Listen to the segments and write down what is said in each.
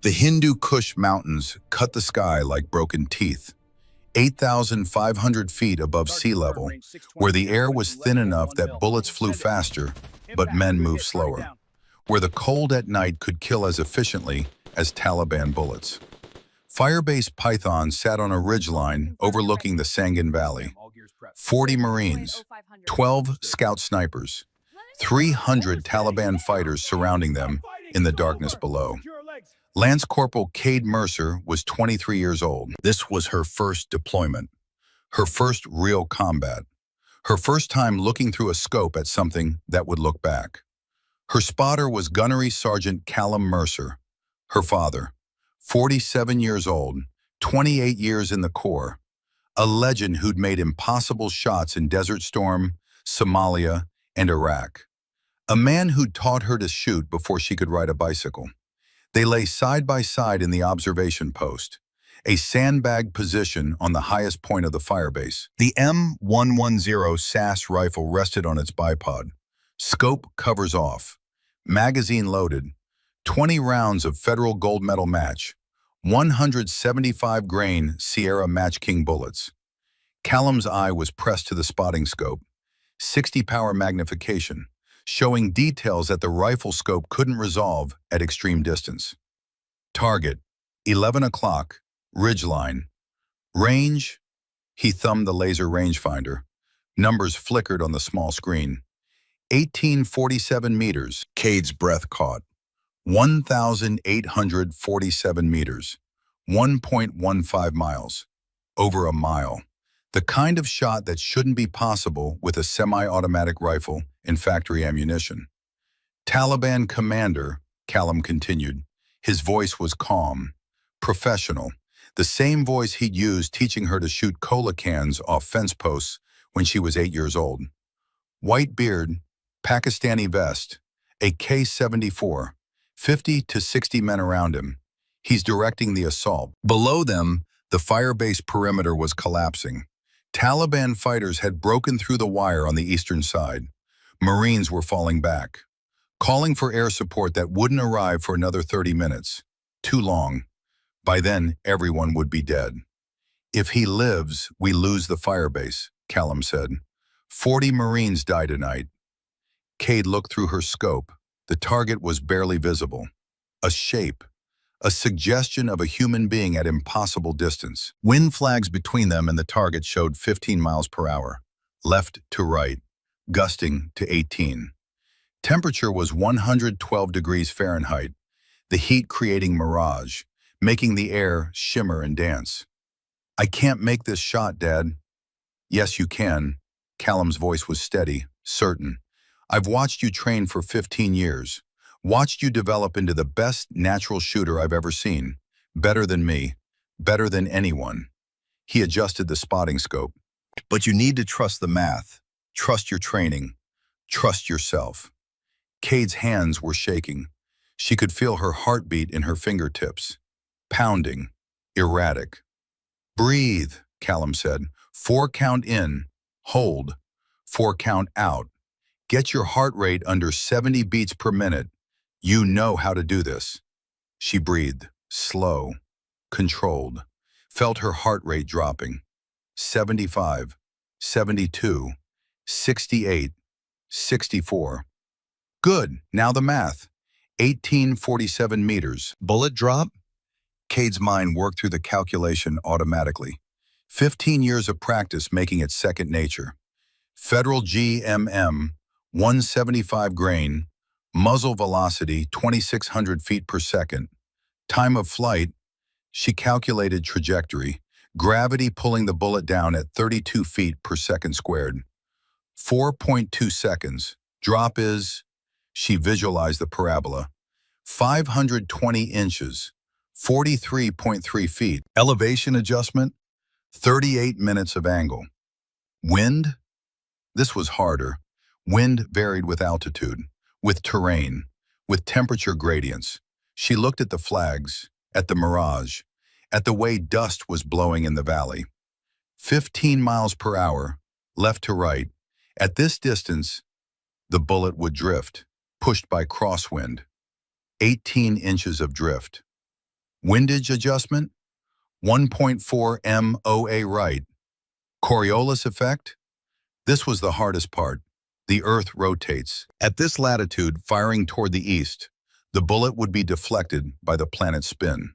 The Hindu Kush Mountains cut the sky like broken teeth, 8,500 feet above sea level, where the air was thin enough that bullets flew faster, but men moved slower, where the cold at night could kill as efficiently as Taliban bullets. Firebase Python sat on a ridgeline overlooking the Sangin Valley. 40 Marines, 12 scout snipers, 300 Taliban fighters surrounding them in the darkness below. Lance Corporal Cade Mercer was 23 years old. This was her first deployment, her first real combat, her first time looking through a scope at something that would look back. Her spotter was Gunnery Sergeant Callum Mercer, her father, 47 years old, 28 years in the Corps, a legend who'd made impossible shots in Desert Storm, Somalia, and Iraq. A man who'd taught her to shoot before she could ride a bicycle. They lay side by side in the observation post, a sandbag position on the highest point of the firebase. The M110 SAS rifle rested on its bipod, scope covers off, magazine loaded, 20 rounds of Federal Gold Medal match, 175 grain Sierra Match King bullets. Callum's eye was pressed to the spotting scope, 60 power magnification, showing details that the rifle scope couldn't resolve at extreme distance. Target, 11 o'clock, ridgeline. Range, he thumbed the laser rangefinder. Numbers flickered on the small screen. 1847 meters, Cade's breath caught. 1,847 meters, 1.15 miles, over a mile. The kind of shot that shouldn't be possible with a semi-automatic rifle and factory ammunition. Taliban commander, Callum continued. His voice was calm, professional, the same voice he'd used teaching her to shoot cola cans off fence posts when she was 8 years old. White beard, Pakistani vest, a K-74, 50 to 60 men around him. He's directing the assault. Below them, the firebase perimeter was collapsing. Taliban fighters had broken through the wire on the eastern side. Marines were falling back, calling for air support that wouldn't arrive for another 30 minutes. Too long. By then, everyone would be dead. If he lives, we lose the firebase, Callum said. 40 Marines die tonight. Cade looked through her scope. The target was barely visible. A shape, a suggestion of a human being at impossible distance. Wind flags between them and the target showed 15 miles per hour, left to right, gusting to 18. Temperature was 112 degrees Fahrenheit, the heat creating mirage, making the air shimmer and dance. I can't make this shot, Dad. Yes, you can. Callum's voice was steady, certain. I've watched you train for 15 years. Watched you develop into the best natural shooter I've ever seen. Better than me. Better than anyone. He adjusted the spotting scope. But you need to trust the math. Trust your training. Trust yourself. Cade's hands were shaking. She could feel her heartbeat in her fingertips. Pounding. Erratic. Breathe, Callum said. 4 count in. Hold. 4 count out. Get your heart rate under 70 beats per minute. You know how to do this. She breathed, slow, controlled, felt her heart rate dropping. 75, 72, 68, 64. Good, now the math. 1847 meters. Bullet drop? Cade's mind worked through the calculation automatically. 15 years of practice making it second nature. Federal GMM, 175 grain, muzzle velocity 2,600 feet per second. Time of flight, she calculated trajectory, gravity pulling the bullet down at 32 feet per second squared. 4.2 seconds. Drop is, she visualized the parabola, 520 inches, 43.3 feet. Elevation adjustment, 38 minutes of angle. Wind? This was harder. Wind varied with altitude, with terrain, with temperature gradients. She looked at the flags, at the mirage, at the way dust was blowing in the valley. 15 miles per hour, left to right. At this distance, the bullet would drift, pushed by crosswind. 18 inches of drift. Windage adjustment, 1.4 MOA right. Coriolis effect? This was the hardest part. The Earth rotates. At this latitude, firing toward the east, the bullet would be deflected by the planet's spin.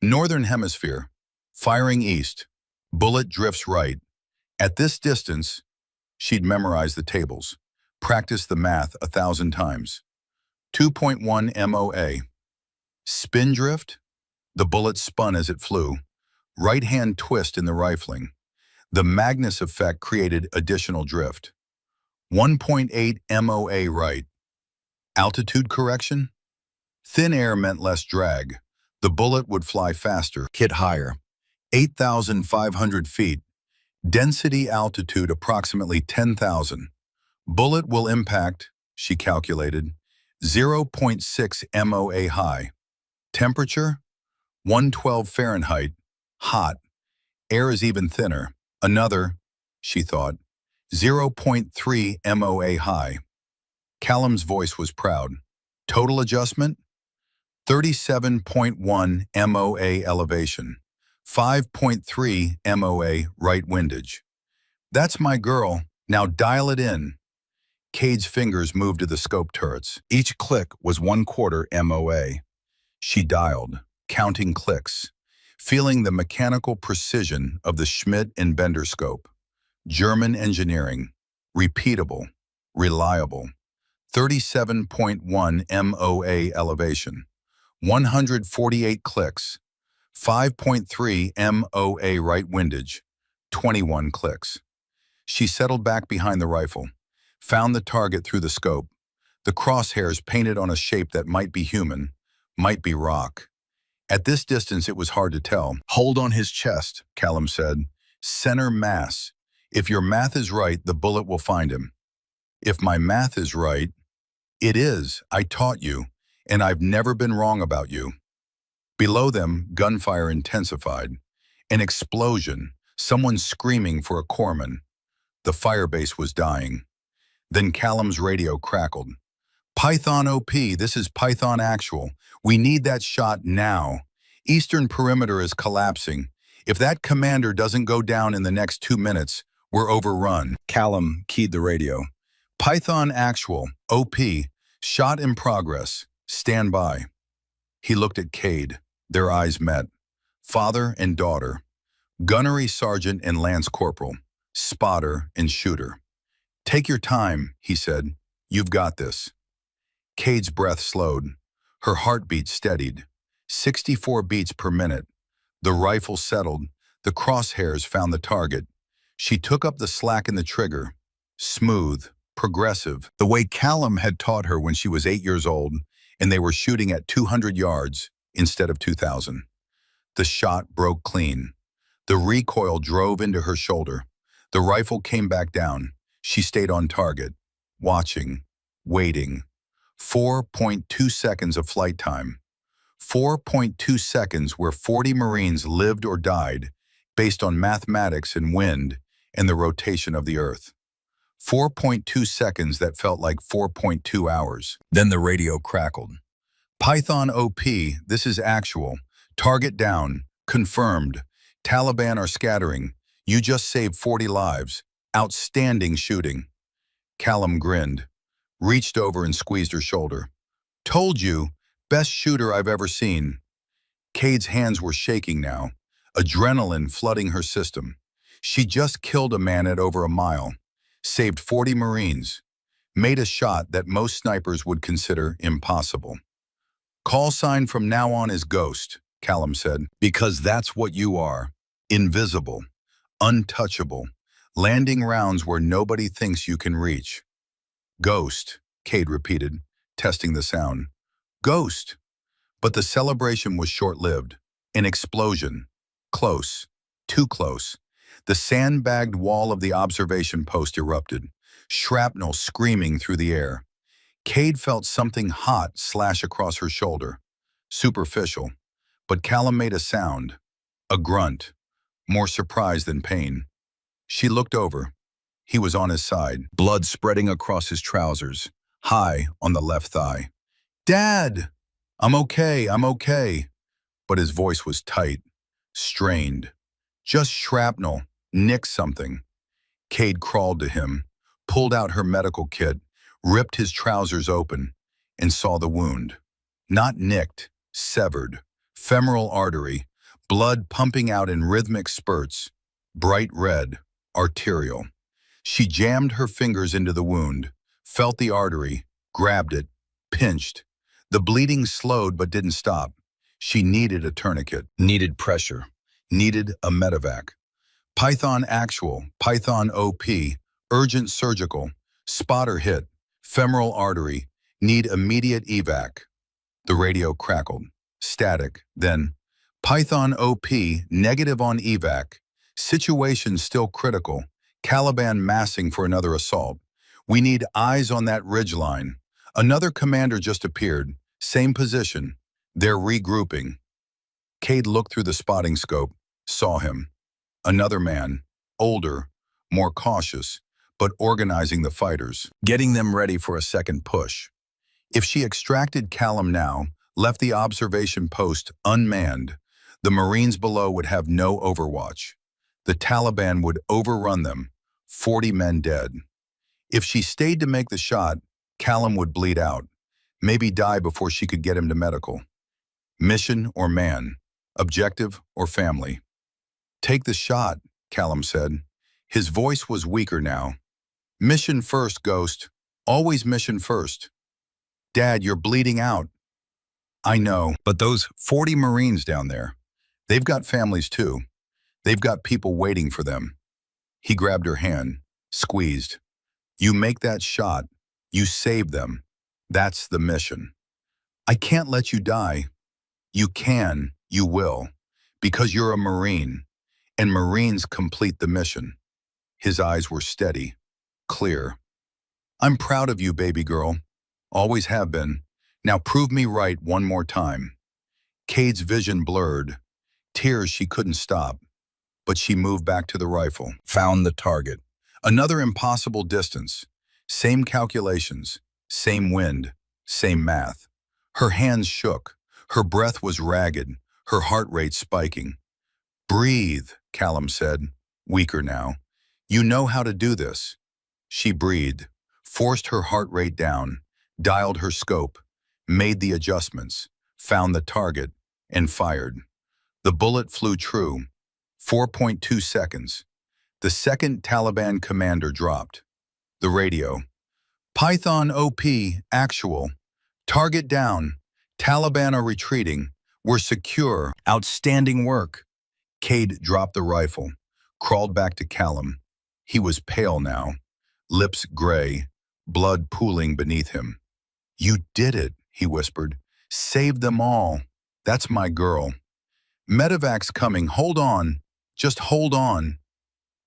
Northern hemisphere, firing east, bullet drifts right. At this distance, she'd memorize the tables, practice the math 1,000 times. 2.1 MOA. Spin drift? The bullet spun as it flew. Right-hand twist in the rifling. The Magnus effect created additional drift. 1.8 MOA right. Altitude correction? Thin air meant less drag. The bullet would fly faster, hit higher. 8,500 feet. Density altitude approximately 10,000. Bullet will impact, she calculated, 0.6 MOA high. Temperature? 112 Fahrenheit. Hot. Air is even thinner. Another, she thought, 0.3 MOA high. Callum's voice was proud. Total adjustment? 37.1 MOA elevation. 5.3 MOA right windage. That's my girl. Now dial it in. Cade's fingers moved to the scope turrets. Each click was 1/4 MOA. She dialed, counting clicks, feeling the mechanical precision of the Schmidt and Bender scope. German engineering, repeatable, reliable. 37.1 MOA elevation, 148 clicks, 5.3 MOA right windage, 21 clicks. She settled back behind the rifle, found the target through the scope, the crosshairs painted on a shape that might be human, might be rock. At this distance, it was hard to tell. Hold on his chest, Callum said. Center mass. If your math is right, the bullet will find him. If my math is right, it is. I taught you, and I've never been wrong about you. Below them, gunfire intensified. An explosion, someone screaming for a corpsman. The firebase was dying. Then Callum's radio crackled. Python OP, this is Python Actual. We need that shot now. Eastern perimeter is collapsing. If that commander doesn't go down in the next 2 minutes, we're overrun. Callum keyed the radio. Python Actual, OP, shot in progress. Stand by. He looked at Cade. Their eyes met. Father and daughter. Gunnery sergeant and lance corporal. Spotter and shooter. Take your time, he said. You've got this. Cade's breath slowed. Her heartbeat steadied. 64 beats per minute. The rifle settled. The crosshairs found the target. She took up the slack in the trigger. Smooth, progressive, the way Callum had taught her when she was 8 years old, and they were shooting at 200 yards instead of 2,000. The shot broke clean. The recoil drove into her shoulder. The rifle came back down. She stayed on target, watching, waiting. 4.2 seconds of flight time. 4.2 seconds where 40 Marines lived or died based on mathematics and wind and the rotation of the Earth. 4.2 seconds that felt like 4.2 hours. Then the radio crackled. Python OP, this is actual. Target down. Confirmed. Taliban are scattering. You just saved 40 lives. Outstanding shooting. Callum grinned, reached over and squeezed her shoulder. Told you, best shooter I've ever seen. Cade's hands were shaking now, adrenaline flooding her system. She just killed a man at over a mile, saved 40 Marines, made a shot that most snipers would consider impossible. Call sign from now on is Ghost, Callum said, because that's what you are. Invisible, untouchable, landing rounds where nobody thinks you can reach. Ghost, Cade repeated, testing the sound. Ghost. But the celebration was short-lived. An explosion. Close. Too close. The sandbagged wall of the observation post erupted, shrapnel screaming through the air. Cade felt something hot slash across her shoulder. Superficial. But Callum made a sound. A grunt. More surprise than pain. She looked over. He was on his side, blood spreading across his trousers, high on the left thigh. Dad! I'm okay, I'm okay. but his voice was tight, strained. Just shrapnel, nick something. Cade crawled to him, pulled out her medical kit, ripped his trousers open, and saw the wound. Not nicked, severed, femoral artery, blood pumping out in rhythmic spurts, bright red, arterial. She jammed her fingers into the wound, felt the artery, grabbed it, pinched. The bleeding slowed but didn't stop. She needed a tourniquet, needed pressure, needed a medevac. Python actual, Python OP, urgent surgical, spotter hit, femoral artery, need immediate evac. The radio crackled, static, then Python OP, negative on evac, situation still critical, Caliban massing for another assault. We need eyes on that ridgeline. Another commander just appeared, same position. They're regrouping. Cade looked through the spotting scope, saw him. Another man, older, more cautious, but organizing the fighters, getting them ready for a second push. If she extracted Callum now, left the observation post unmanned, the Marines below would have no overwatch. The Taliban would overrun them, 40 men dead. If she stayed to make the shot, Callum would bleed out, maybe die before she could get him to medical. Mission or man, objective or family. Take the shot, Callum said. His voice was weaker now. Mission first, Ghost. Always mission first. Dad, you're bleeding out. I know, but those 40 Marines down there, they've got families too. They've got people waiting for them. He grabbed her hand, squeezed. You make that shot. You save them. That's the mission. I can't let you die. You can, you will, because you're a Marine, and Marines complete the mission. His eyes were steady, clear. I'm proud of you, baby girl. Always have been. Now prove me right one more time. Cade's vision blurred. Tears she couldn't stop. But she moved back to the rifle, found the target. Another impossible distance. Same calculations, same wind, same math. Her hands shook. Her breath was ragged, her heart rate spiking. Breathe, Callum said, weaker now. You know how to do this. She breathed, forced her heart rate down, dialed her scope, made the adjustments, found the target, and fired. The bullet flew true. 4.2 seconds. The second Taliban commander dropped. The radio. Python OP, actual. Target down. Taliban are retreating. We're secure. Outstanding work. Cade dropped the rifle, crawled back to Callum. He was pale now, lips gray, blood pooling beneath him. You did it, he whispered. Saved them all. That's my girl. Medevac's coming. Hold on. Just hold on.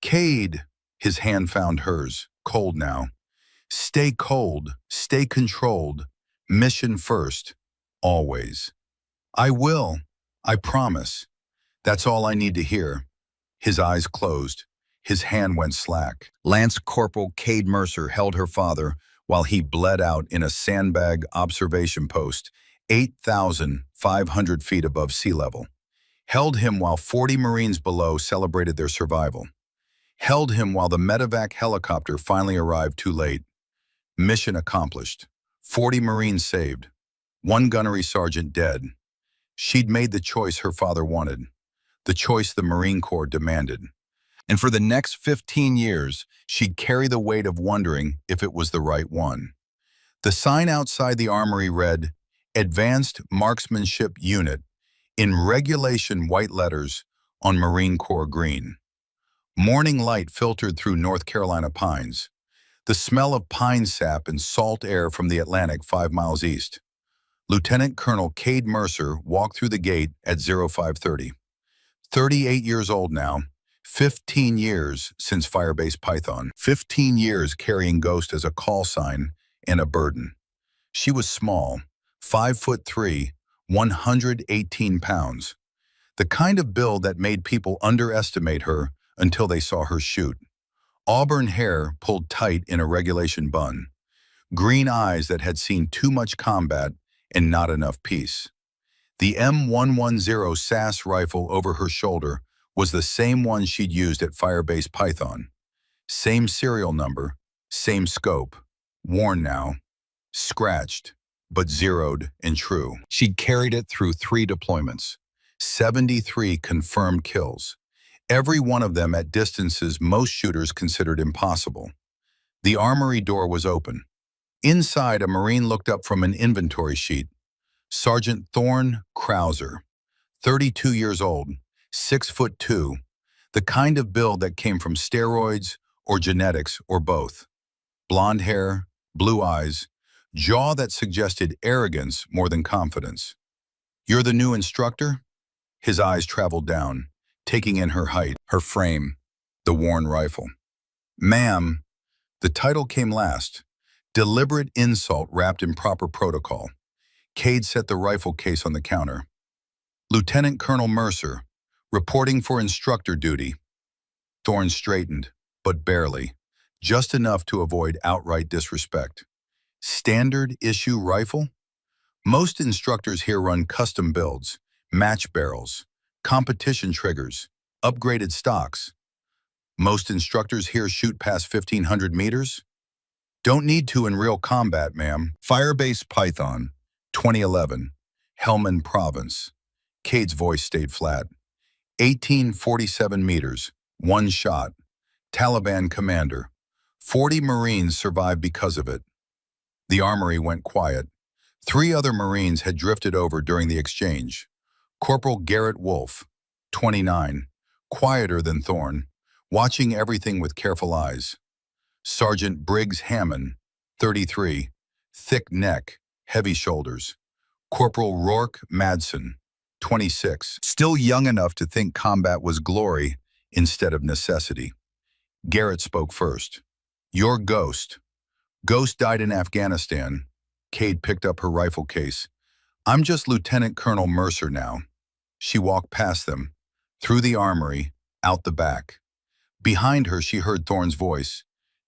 Cade. His hand found hers, cold now. Stay cold. Stay controlled. Mission first. Always. I will. I promise. That's all I need to hear. His eyes closed. His hand went slack. Lance Corporal Cade Mercer held her father while he bled out in a sandbag observation post 8,500 feet above sea level. Held him while 40 Marines below celebrated their survival. Held him while the medevac helicopter finally arrived too late. Mission accomplished. 40 Marines saved. One gunnery sergeant dead. She'd made the choice her father wanted. The choice the Marine Corps demanded. And for the next 15 years, she'd carry the weight of wondering if it was the right one. The sign outside the armory read, Advanced Marksmanship Unit, in regulation white letters on Marine Corps green. Morning light filtered through North Carolina pines. The smell of pine sap and salt air from the Atlantic 5 miles east. Lieutenant Colonel Cade Mercer walked through the gate at 0530. 38 years old now, 15 years since Firebase Python, 15 years carrying Ghost as a call sign and a burden. She was small, 5'3", 118 pounds. The kind of build that made people underestimate her until they saw her shoot. Auburn hair pulled tight in a regulation bun. Green eyes that had seen too much combat and not enough peace. The M110 SAS rifle over her shoulder was the same one she'd used at Firebase Python. Same serial number, same scope, worn now, scratched, but zeroed and true. She'd carried it through 3 deployments, 73 confirmed kills, every one of them at distances most shooters considered impossible. The armory door was open. Inside, a Marine looked up from an inventory sheet. Sergeant Thorn Krauser, 32 years old, 6'2", the kind of build that came from steroids or genetics or both. Blonde hair, blue eyes, jaw that suggested arrogance more than confidence. "You're the new instructor?" His eyes traveled down, taking in her height, her frame, the worn rifle. "Ma'am," the title came last. Deliberate insult wrapped in proper protocol. Cade set the rifle case on the counter. "Lieutenant Colonel Mercer, reporting for instructor duty." Thorne straightened, but barely, just enough to avoid outright disrespect. "Standard issue rifle?" Most instructors here run custom builds, match barrels, competition triggers, upgraded stocks. "Most instructors here shoot past 1,500 meters?" "Don't need to in real combat, ma'am." Firebase Python, 2011, Helmand Province. Cade's voice stayed flat. 1847 meters, 1 shot. Taliban commander. 40 Marines survived because of it. The armory went quiet. 3 other Marines had drifted over during the exchange. Corporal Garrett Wolfe, 29, quieter than Thorne, watching everything with careful eyes. Sergeant Briggs Hammond, 33, thick neck, heavy shoulders. Corporal Rourke Madsen, 26, still young enough to think combat was glory instead of necessity. Garrett spoke first. "You're Ghost. Ghost died in Afghanistan." Cade picked up her rifle case. "I'm just Lieutenant Colonel Mercer now." She walked past them, through the armory, out the back. Behind her, she heard Thorne's voice.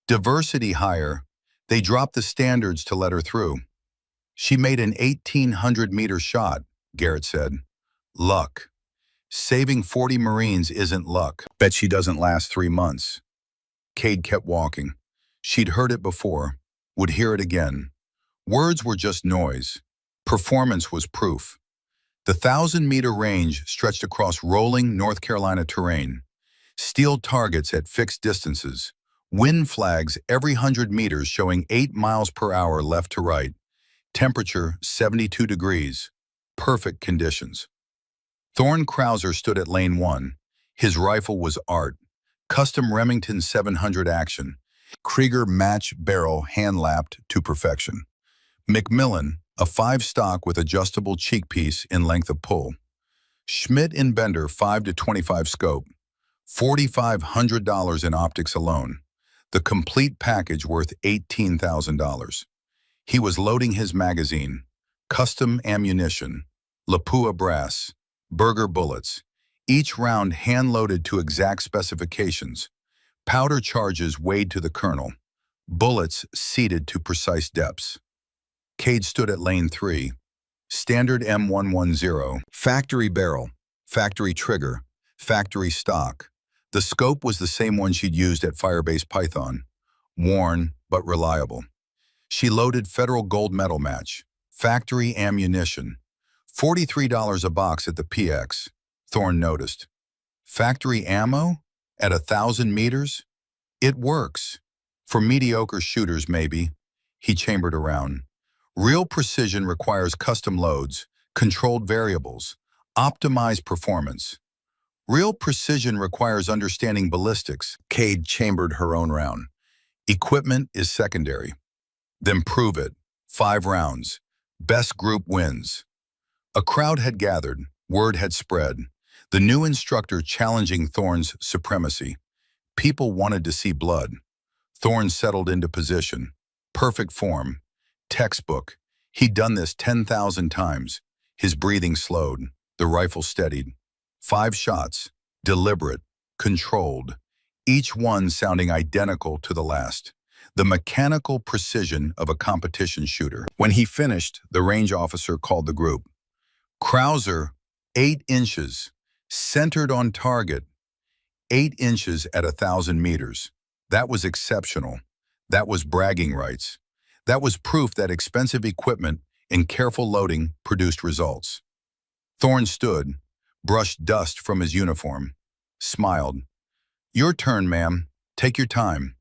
"Diversity hire. They dropped the standards to let her through." "She made an 1,800-meter shot," Garrett said. "Luck. Saving 40 Marines isn't luck. Bet she doesn't last 3 months." Cade kept walking. She'd heard it before, would hear it again. Words were just noise. Performance was proof. The 1,000-meter range stretched across rolling North Carolina terrain. Steel targets at fixed distances. Wind flags every 100 meters showing 8 miles per hour left to right. Temperature 72 degrees. Perfect conditions. Thorn Krauser stood at lane 1. His rifle was art. Custom Remington 700 action. Krieger match barrel hand-lapped to perfection. McMillan, a 5 stock with adjustable cheek piece in length of pull. Schmidt and Bender 5 to 25 scope. $4,500 in optics alone. The complete package worth $18,000. He was loading his magazine. Custom ammunition. Lapua brass. Berger bullets. Each round hand-loaded to exact specifications. Powder charges weighed to the kernel. Bullets seated to precise depths. Cade stood at lane 3. Standard M110. Factory barrel. Factory trigger. Factory stock. The scope was the same one she'd used at Firebase Python. Worn, but reliable. She loaded Federal Gold Medal match. Factory ammunition. $43 a box at the PX. Thorne noticed. Factory ammo? At 1,000 meters? It works. For mediocre shooters, maybe. He chambered around. Real precision requires custom loads, controlled variables, optimized performance. Real precision requires understanding ballistics. Cade chambered her own round. Equipment is secondary. Then prove it. 5 rounds. Best group wins. A crowd had gathered. Word had spread. The new instructor challenging Thorne's supremacy. People wanted to see blood. Thorne settled into position. Perfect form. Textbook. He'd done this 10,000 times. His breathing slowed. The rifle steadied. 5 shots. Deliberate. Controlled. Each one sounding identical to the last. The mechanical precision of a competition shooter. When he finished, the range officer called the group. Krauser, 8 inches, centered on target, 8 inches at 1,000 meters. That was exceptional. That was bragging rights. That was proof that expensive equipment and careful loading produced results. Thorne stood, brushed dust from his uniform, smiled. "Your turn, ma'am. Take your time."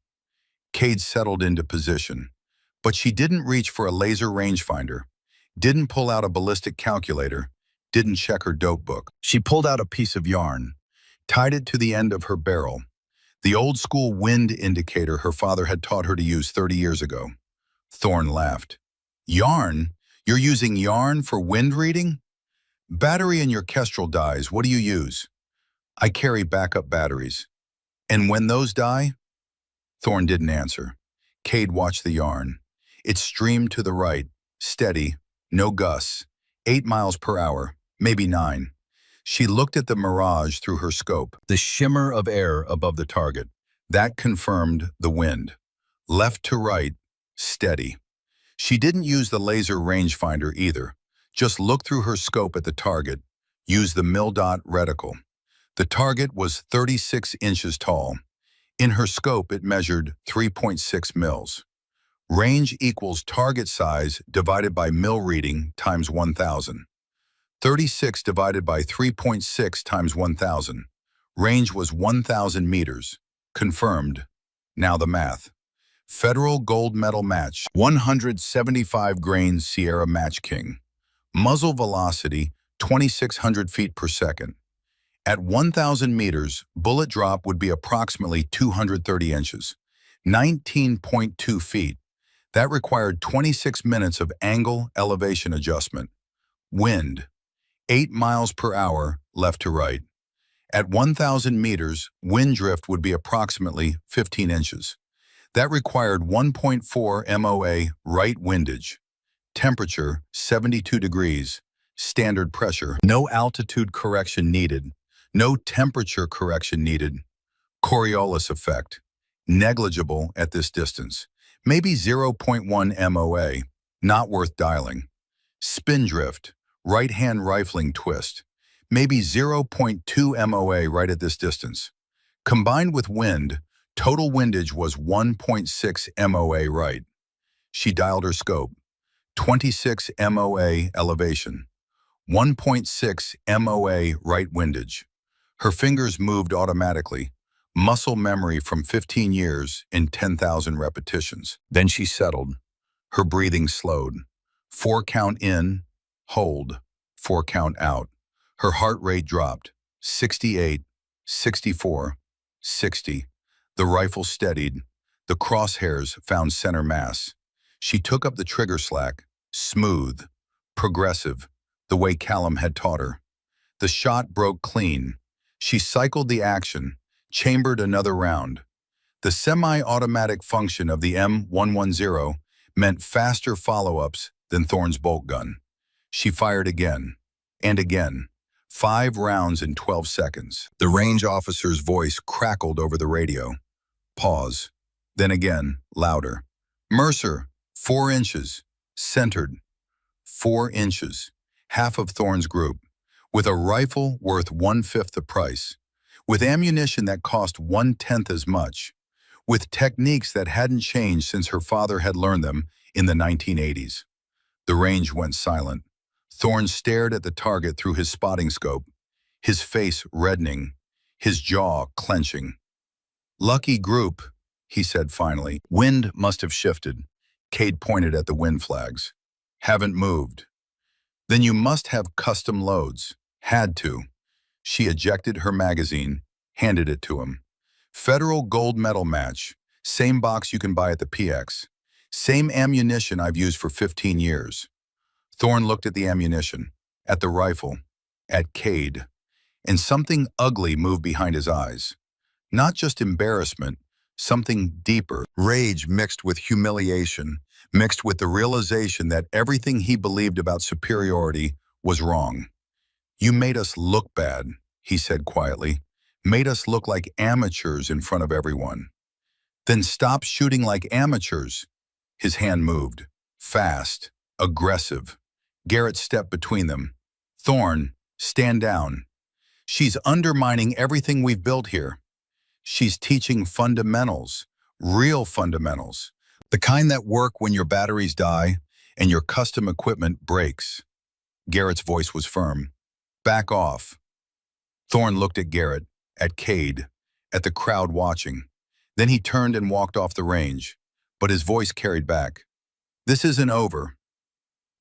Cade settled into position, but she didn't reach for a laser rangefinder, didn't pull out a ballistic calculator, didn't check her dope book. She pulled out a piece of yarn, tied it to the end of her barrel, the old-school wind indicator her father had taught her to use 30 years ago. Thorne laughed. "Yarn? You're using yarn for wind reading? Battery in your Kestrel dies. What do you use?" "I carry backup batteries." "And when those die?" Thorne didn't answer. Cade watched the yarn. It streamed to the right, steady, no gusts, 8 miles per hour, maybe 9. She looked at the mirage through her scope, the shimmer of air above the target. That confirmed the wind. Left to right, steady. She didn't use the laser rangefinder either. Just looked through her scope at the target, used the mil-dot reticle. The target was 36 inches tall. In her scope, it measured 3.6 mils. Range equals target size divided by mil reading times 1,000. 36 divided by 3.6 times 1,000. Range was 1,000 meters. Confirmed. Now the math. Federal gold medal match, 175 grains Sierra Match King. Muzzle velocity, 2,600 feet per second. At 1,000 meters, bullet drop would be approximately 230 inches, 19.2 feet. That required 26 minutes of angle elevation adjustment. Wind, 8 miles per hour left to right. At 1,000 meters, wind drift would be approximately 15 inches. That required 1.4 MOA right windage. Temperature, 72 degrees. Standard pressure. No altitude correction needed. No temperature correction needed. Coriolis effect. Negligible at this distance. Maybe 0.1 MOA. Not worth dialing. Spin drift. Right-hand rifling twist. Maybe 0.2 MOA right at this distance. Combined with wind, total windage was 1.6 MOA right. She dialed her scope. 26 MOA elevation. 1.6 MOA right windage. Her fingers moved automatically. Muscle memory from 15 years in 10,000 repetitions. Then she settled. Her breathing slowed. 4 count in, hold. 4 count out. Her heart rate dropped. 68, 64, 60. The rifle steadied. The crosshairs found center mass. She took up the trigger slack, smooth, progressive, the way Callum had taught her. The shot broke clean. She cycled the action, chambered another round. The semi-automatic function of the M110 meant faster follow-ups than Thorne's bolt gun. She fired again, and again. 5 rounds in 12 seconds. The range officer's voice crackled over the radio. Pause. Then again, louder. "Mercer, 4 inches. Centered. 4 inches. Half of Thorne's group. With a rifle worth 1/5 the price. With ammunition that cost 1/10 as much. With techniques that hadn't changed since her father had learned them in the 1980s. The range went silent. Thorne stared at the target through his spotting scope, his face reddening, his jaw clenching. "Lucky group," he said finally. "Wind must have shifted." Cade pointed at the wind flags. "Haven't moved." "Then you must have custom loads." "Had to." She ejected her magazine, handed it to him. "Federal gold medal match. Same box you can buy at the PX. Same ammunition I've used for 15 years. Thorne looked at the ammunition, at the rifle, at Cade, and something ugly moved behind his eyes. Not just embarrassment, something deeper. Rage mixed with humiliation, mixed with the realization that everything he believed about superiority was wrong. "You made us look bad," he said quietly. "Made us look like amateurs in front of everyone." "Then stop shooting like amateurs." His hand moved. Fast. Aggressive. Garrett stepped between them. Thorne, stand down. She's undermining everything we've built here. She's teaching fundamentals, real fundamentals, the kind that work when your batteries die and your custom equipment breaks. Garrett's voice was firm. Back off. Thorne looked at Garrett, at Cade, at the crowd watching. Then he turned and walked off the range, but his voice carried back. This isn't over.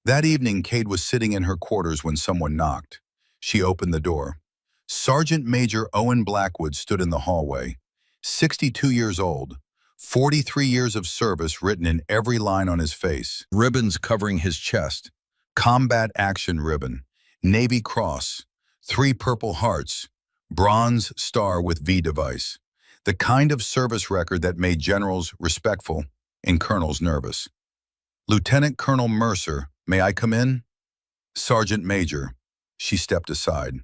That evening, Cade was sitting in her quarters when someone knocked. She opened the door. Sergeant Major Owen Blackwood stood in the hallway, 62 years old, 43 years of service written in every line on his face, ribbons covering his chest, combat action ribbon, Navy Cross, 3 Purple Hearts, bronze star with V device, the kind of service record that made generals respectful and colonels nervous. Lieutenant Colonel Mercer, may I come in? Sergeant Major. She stepped aside.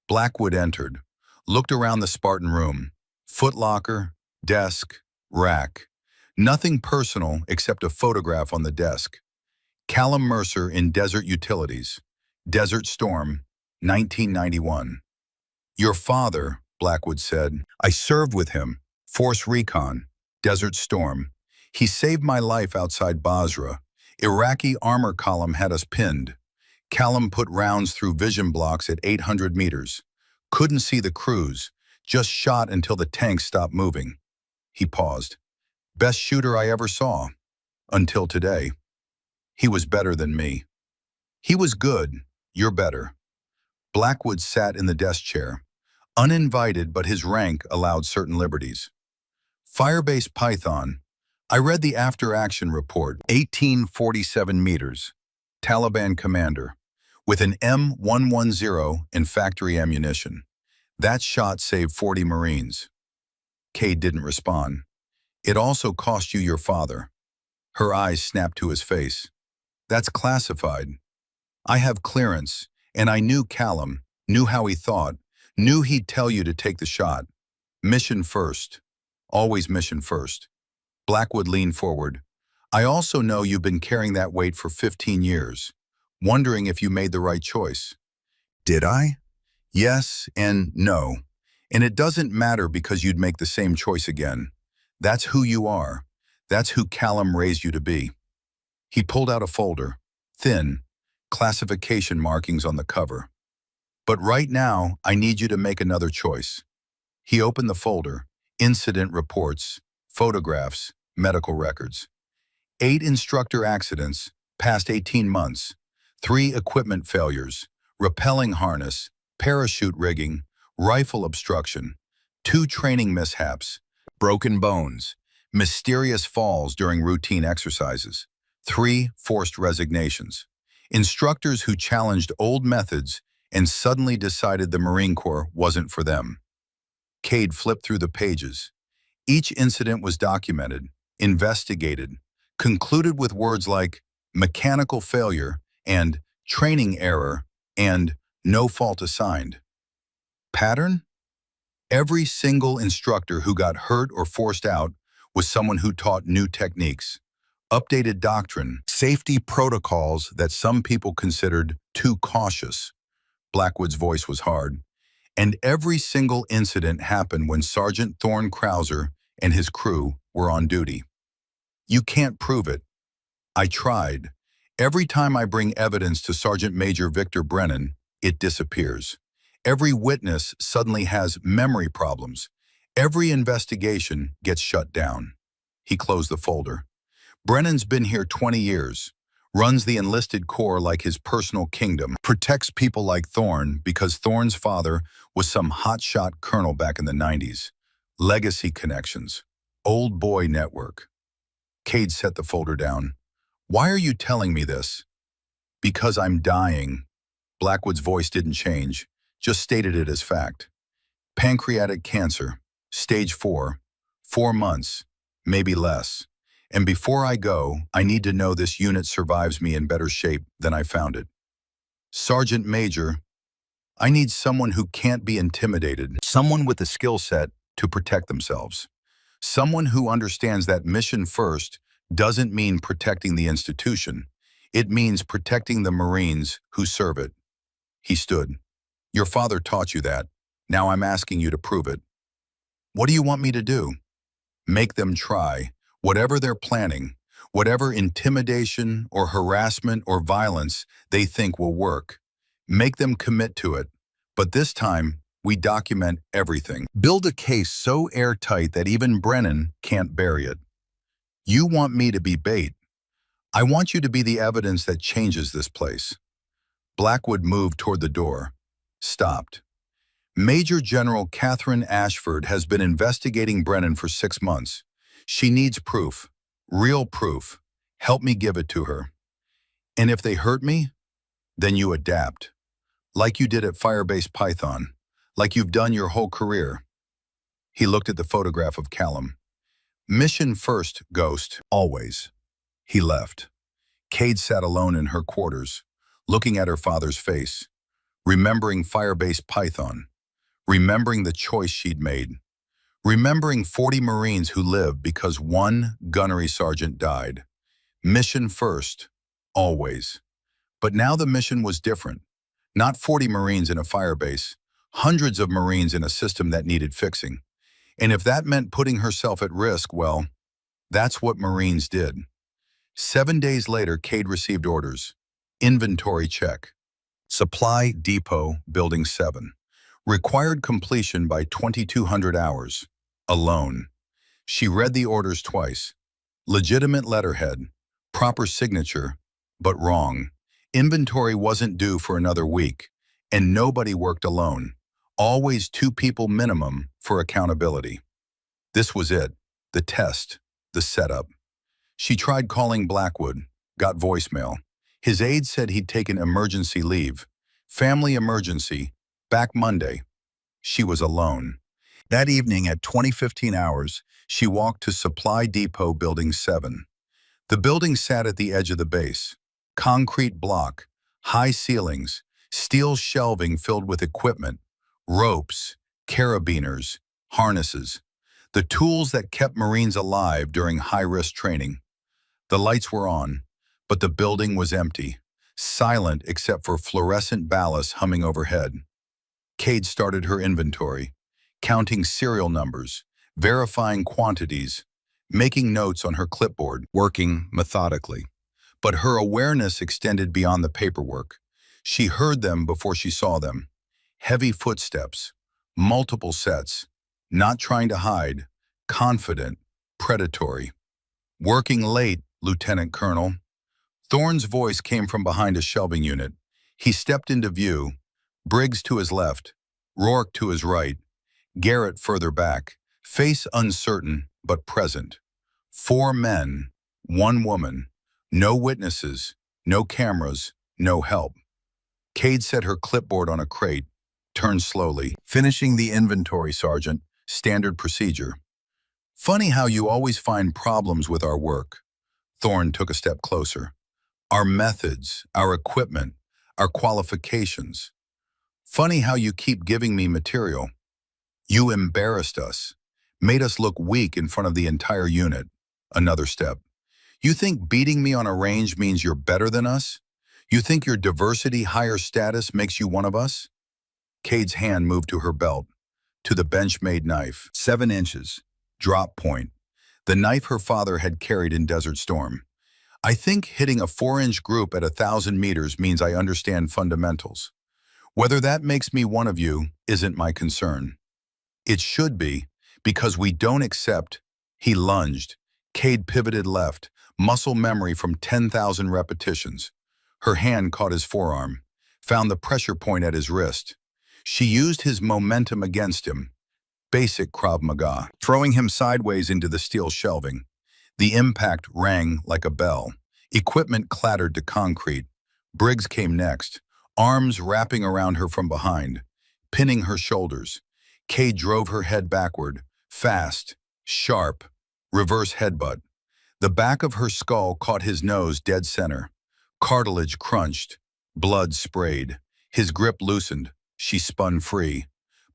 Blackwood entered, looked around the Spartan room. Footlocker, desk, rack. Nothing personal except a photograph on the desk. Callum Mercer in Desert Utilities. Desert Storm, 1991. Your father, Blackwood said. I served with him. Force Recon, Desert Storm. He saved my life outside Basra. Iraqi armor column had us pinned. Callum put rounds through vision blocks at 800 meters. Couldn't see the crews, just shot until the tanks stopped moving. He paused. Best shooter I ever saw. Until today. He was better than me. He was good. You're better. Blackwood sat in the desk chair. Uninvited, but his rank allowed certain liberties. Firebase Python. I read the after-action report. 1847 meters. Taliban commander. With an M110 and factory ammunition. That shot saved 40 Marines. Cade didn't respond. It also cost you your father. Her eyes snapped to his face. That's classified. I have clearance, and I knew Callum, knew how he thought, knew he'd tell you to take the shot. Mission first. Always mission first. Blackwood leaned forward. I also know you've been carrying that weight for 15 years, wondering if you made the right choice. Did I? Yes and no. And it doesn't matter because you'd make the same choice again. That's who you are. That's who Callum raised you to be. He pulled out a folder, thin, classification markings on the cover. But right now, I need you to make another choice. He opened the folder, incident reports, photographs, medical records. 8 instructor accidents, past 18 months, 3 equipment failures, rappelling harness, parachute rigging, rifle obstruction, 2 training mishaps, broken bones, mysterious falls during routine exercises, 3 forced resignations. Instructors who challenged old methods and suddenly decided the Marine Corps wasn't for them. Cade flipped through the pages. Each incident was documented, investigated, concluded with words like mechanical failure and training error and no fault assigned. Pattern? Every single instructor who got hurt or forced out was someone who taught new techniques, updated doctrine, safety protocols that some people considered too cautious. Blackwood's voice was hard. And every single incident happened when Sergeant Thorne Krauser and his crew were on duty. You can't prove it. I tried. Every time I bring evidence to Sergeant Major Victor Brennan, it disappears. Every witness suddenly has memory problems. Every investigation gets shut down. He closed the folder. Brennan's been here 20 years, runs the enlisted corps like his personal kingdom, protects people like Thorne because Thorne's father was some hotshot colonel back in the 90s. Legacy connections. Old boy network. Cade set the folder down. Why are you telling me this? Because I'm dying. Blackwood's voice didn't change, just stated it as fact. Pancreatic cancer, stage 4, 4 months, maybe less. And before I go, I need to know this unit survives me in better shape than I found it. Sergeant Major, I need someone who can't be intimidated, someone with the skill set to protect themselves. Someone who understands that mission first doesn't mean protecting the institution. It means protecting the Marines who serve it. He stood. Your father taught you that. Now I'm asking you to prove it. What do you want me to do? Make them try. Whatever they're planning, whatever intimidation or harassment or violence they think will work. Make them commit to it. But this time, we document everything. Build a case so airtight that even Brennan can't bury it. You want me to be bait. I want you to be the evidence that changes this place. Blackwood moved toward the door. Stopped. Major General Catherine Ashford has been investigating Brennan for 6 months. She needs proof. Real proof. Help me give it to her. And if they hurt me, then you adapt. Like you did at Firebase Python. Like you've done your whole career. He looked at the photograph of Callum. Mission first, Ghost, always. He left. Cade sat alone in her quarters, looking at her father's face, remembering Firebase Python, remembering the choice she'd made, remembering 40 Marines who lived because one gunnery sergeant died. Mission first, always. But now the mission was different. Not 40 Marines in a firebase, hundreds of Marines in a system that needed fixing. And if that meant putting herself at risk, well, that's what Marines did. 7 days later, Cade received orders. Inventory check. Supply Depot, Building 7. Required completion by 2200 hours. Alone. She read the orders twice. Legitimate letterhead. Proper signature, but wrong. Inventory wasn't due for another week, and nobody worked alone. Always 2 people minimum for accountability. This was it. The test. The setup. She tried calling Blackwood. Got voicemail. His aide said he'd taken emergency leave. Family emergency. Back Monday. She was alone. That evening at 20:15 hours, she walked to Supply Depot Building 7. The building sat at the edge of the base. Concrete block, high ceilings, steel shelving filled with equipment, ropes, carabiners, harnesses, the tools that kept Marines alive during high-risk training. The lights were on, but the building was empty, silent except for fluorescent ballast humming overhead. Cade started her inventory, counting serial numbers, verifying quantities, making notes on her clipboard, working methodically. But her awareness extended beyond the paperwork. She heard them before she saw them. Heavy footsteps, multiple sets, not trying to hide, confident, predatory. Working late, Lieutenant Colonel. Thorne's voice came from behind a shelving unit. He stepped into view, Briggs to his left, Rourke to his right, Garrett further back, face uncertain but present. 4 men, 1 woman, no witnesses, no cameras, no help. Cade set her clipboard on a crate, turned slowly, finishing the inventory, Sergeant, standard procedure. Funny how you always find problems with our work. Thorne took a step closer. Our methods, our equipment, our qualifications. Funny how you keep giving me material. You embarrassed us, made us look weak in front of the entire unit. Another step. You think beating me on a range means you're better than us? You think your diversity, higher status makes you one of us? Cade's hand moved to her belt, to the bench-made knife, 7 inches, drop point, the knife her father had carried in Desert Storm. I think hitting a 4-inch group at 1,000 meters means I understand fundamentals. Whether that makes me one of you isn't my concern. It should be, because we don't accept. He lunged. Cade pivoted left, muscle memory from 10,000 repetitions. Her hand caught his forearm, found the pressure point at his wrist. She used his momentum against him. Basic Krav Maga, throwing him sideways into the steel shelving. The impact rang like a bell. Equipment clattered to concrete. Briggs came next, arms wrapping around her from behind, pinning her shoulders. Cade drove her head backward, fast, sharp, reverse headbutt. The back of her skull caught his nose dead center. Cartilage crunched, blood sprayed. His grip loosened. She spun free.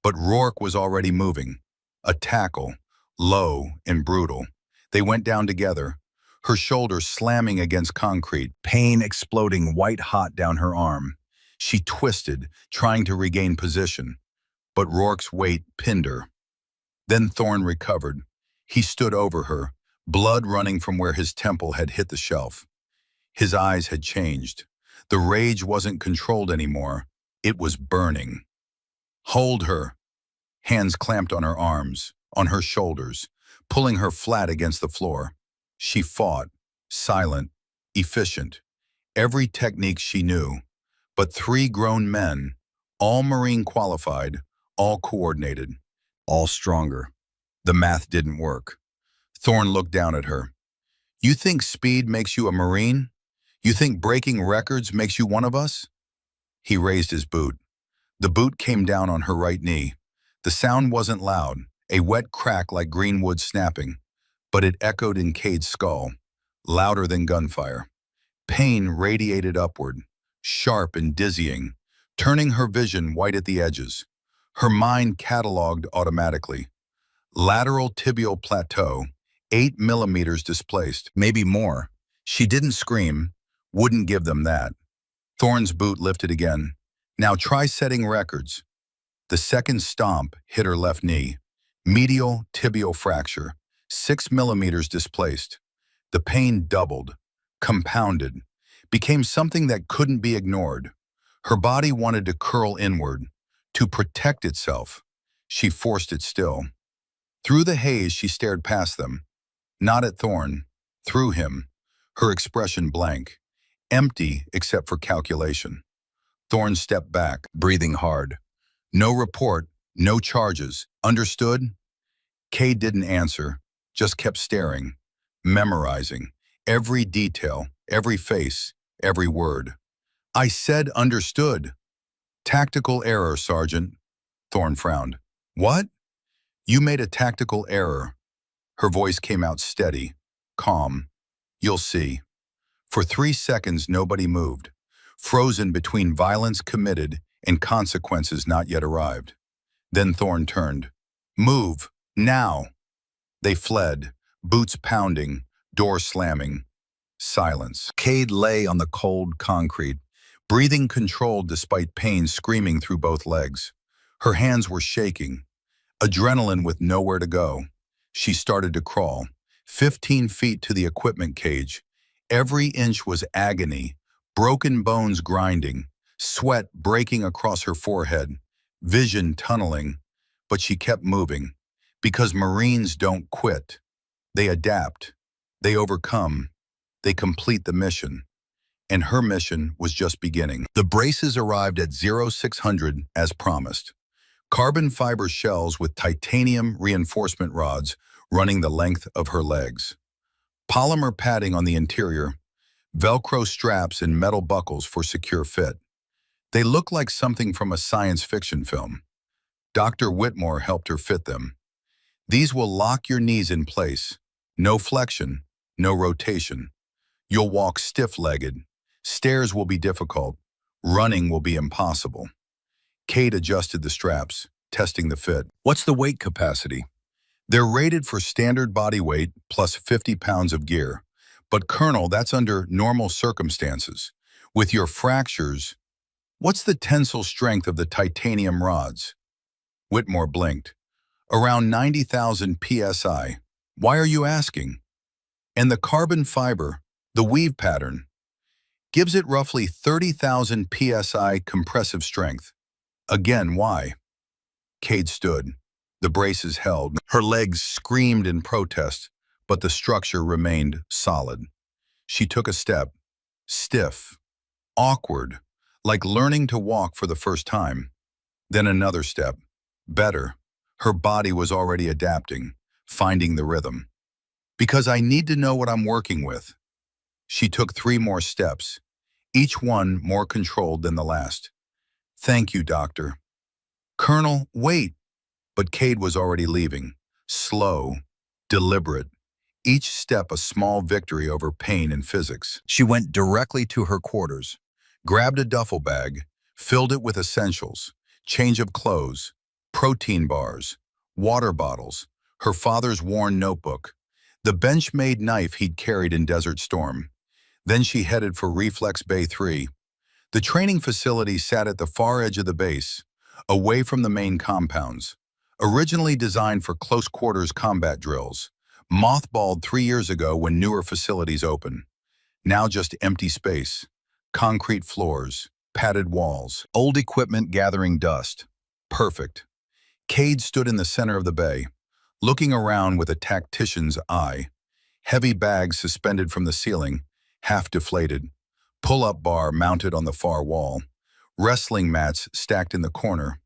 But Rourke was already moving. A tackle, low and brutal. They went down together, her shoulder slamming against concrete, pain exploding white-hot down her arm. She twisted, trying to regain position, but Rourke's weight pinned her. Then Thorne recovered. He stood over her, blood running from where his temple had hit the shelf. His eyes had changed. The rage wasn't controlled anymore. It was burning. Hold her. Hands clamped on her arms, on her shoulders, pulling her flat against the floor. She fought, silent, efficient. Every technique she knew. But three grown men, all Marine qualified, all coordinated, all stronger. The math didn't work. Thorne looked down at her. You think speed makes you a Marine? You think breaking records makes you one of us? He raised his boot. The boot came down on her right knee. The sound wasn't loud, a wet crack like green wood snapping, but it echoed in Cade's skull, louder than gunfire. Pain radiated upward, sharp and dizzying, turning her vision white at the edges. Her mind cataloged automatically. Lateral tibial plateau, 8 millimeters displaced, maybe more. She didn't scream, wouldn't give them that. Thorne's boot lifted again. Now try setting records. The second stomp hit her left knee. Medial tibial fracture, 6 millimeters displaced. The pain doubled, compounded, became something that couldn't be ignored. Her body wanted to curl inward, to protect itself. She forced it still. Through the haze, she stared past them. Not at Thorne, through him, her expression blank, empty except for calculation. Thorne stepped back, breathing hard. No report, no charges. Understood? Kay didn't answer, just kept staring, memorizing, every detail, every face, every word. I said understood. Tactical error, Sergeant. Thorne frowned. What? You made a tactical error. Her voice came out steady, calm. You'll see. For 3 seconds, nobody moved, frozen between violence committed and consequences not yet arrived. Then Thorne turned. Move, now. They fled, boots pounding, door slamming. Silence. Cade lay on the cold concrete, breathing controlled despite pain screaming through both legs. Her hands were shaking, adrenaline with nowhere to go. She started to crawl, 15 feet to the equipment cage. Every inch was agony, broken bones grinding, sweat breaking across her forehead, vision tunneling. But she kept moving, because Marines don't quit. They adapt, they overcome, they complete the mission. And her mission was just beginning. The braces arrived at 0600 as promised. Carbon fiber shells with titanium reinforcement rods running the length of her legs. Polymer padding on the interior, Velcro straps and metal buckles for secure fit. They look like something from a science fiction film. Dr. Whitmore helped her fit them. These will lock your knees in place. No flexion, no rotation. You'll walk stiff-legged. Stairs will be difficult. Running will be impossible. Kate adjusted the straps, testing the fit. What's the weight capacity? They're rated for standard body weight plus 50 pounds of gear. But Colonel, that's under normal circumstances. With your fractures, what's the tensile strength of the titanium rods? Whitmore blinked. Around 90,000 psi. Why are you asking? And the carbon fiber, the weave pattern, gives it roughly 30,000 psi compressive strength. Again, why? Cade stood. The braces held. Her legs screamed in protest, but the structure remained solid. She took a step, stiff, awkward, like learning to walk for the first time. Then another step, better. Her body was already adapting, finding the rhythm. Because I need to know what I'm working with. She took 3 more steps, each one more controlled than the last. Thank you, Doctor. Colonel, wait. But Cade was already leaving, slow, deliberate, each step a small victory over pain and physics. She went directly to her quarters, grabbed a duffel bag, filled it with essentials, change of clothes, protein bars, water bottles, her father's worn notebook, the bench-made knife he'd carried in Desert Storm. Then she headed for Reflex Bay 3. The training facility sat at the far edge of the base, away from the main compounds. Originally designed for close-quarters combat drills, mothballed 3 years ago when newer facilities opened. Now just empty space, concrete floors, padded walls, old equipment gathering dust. Perfect. Cade stood in the center of the bay, looking around with a tactician's eye. Heavy bags suspended from the ceiling, half deflated. Pull-up bar mounted on the far wall. Wrestling mats stacked in the corner.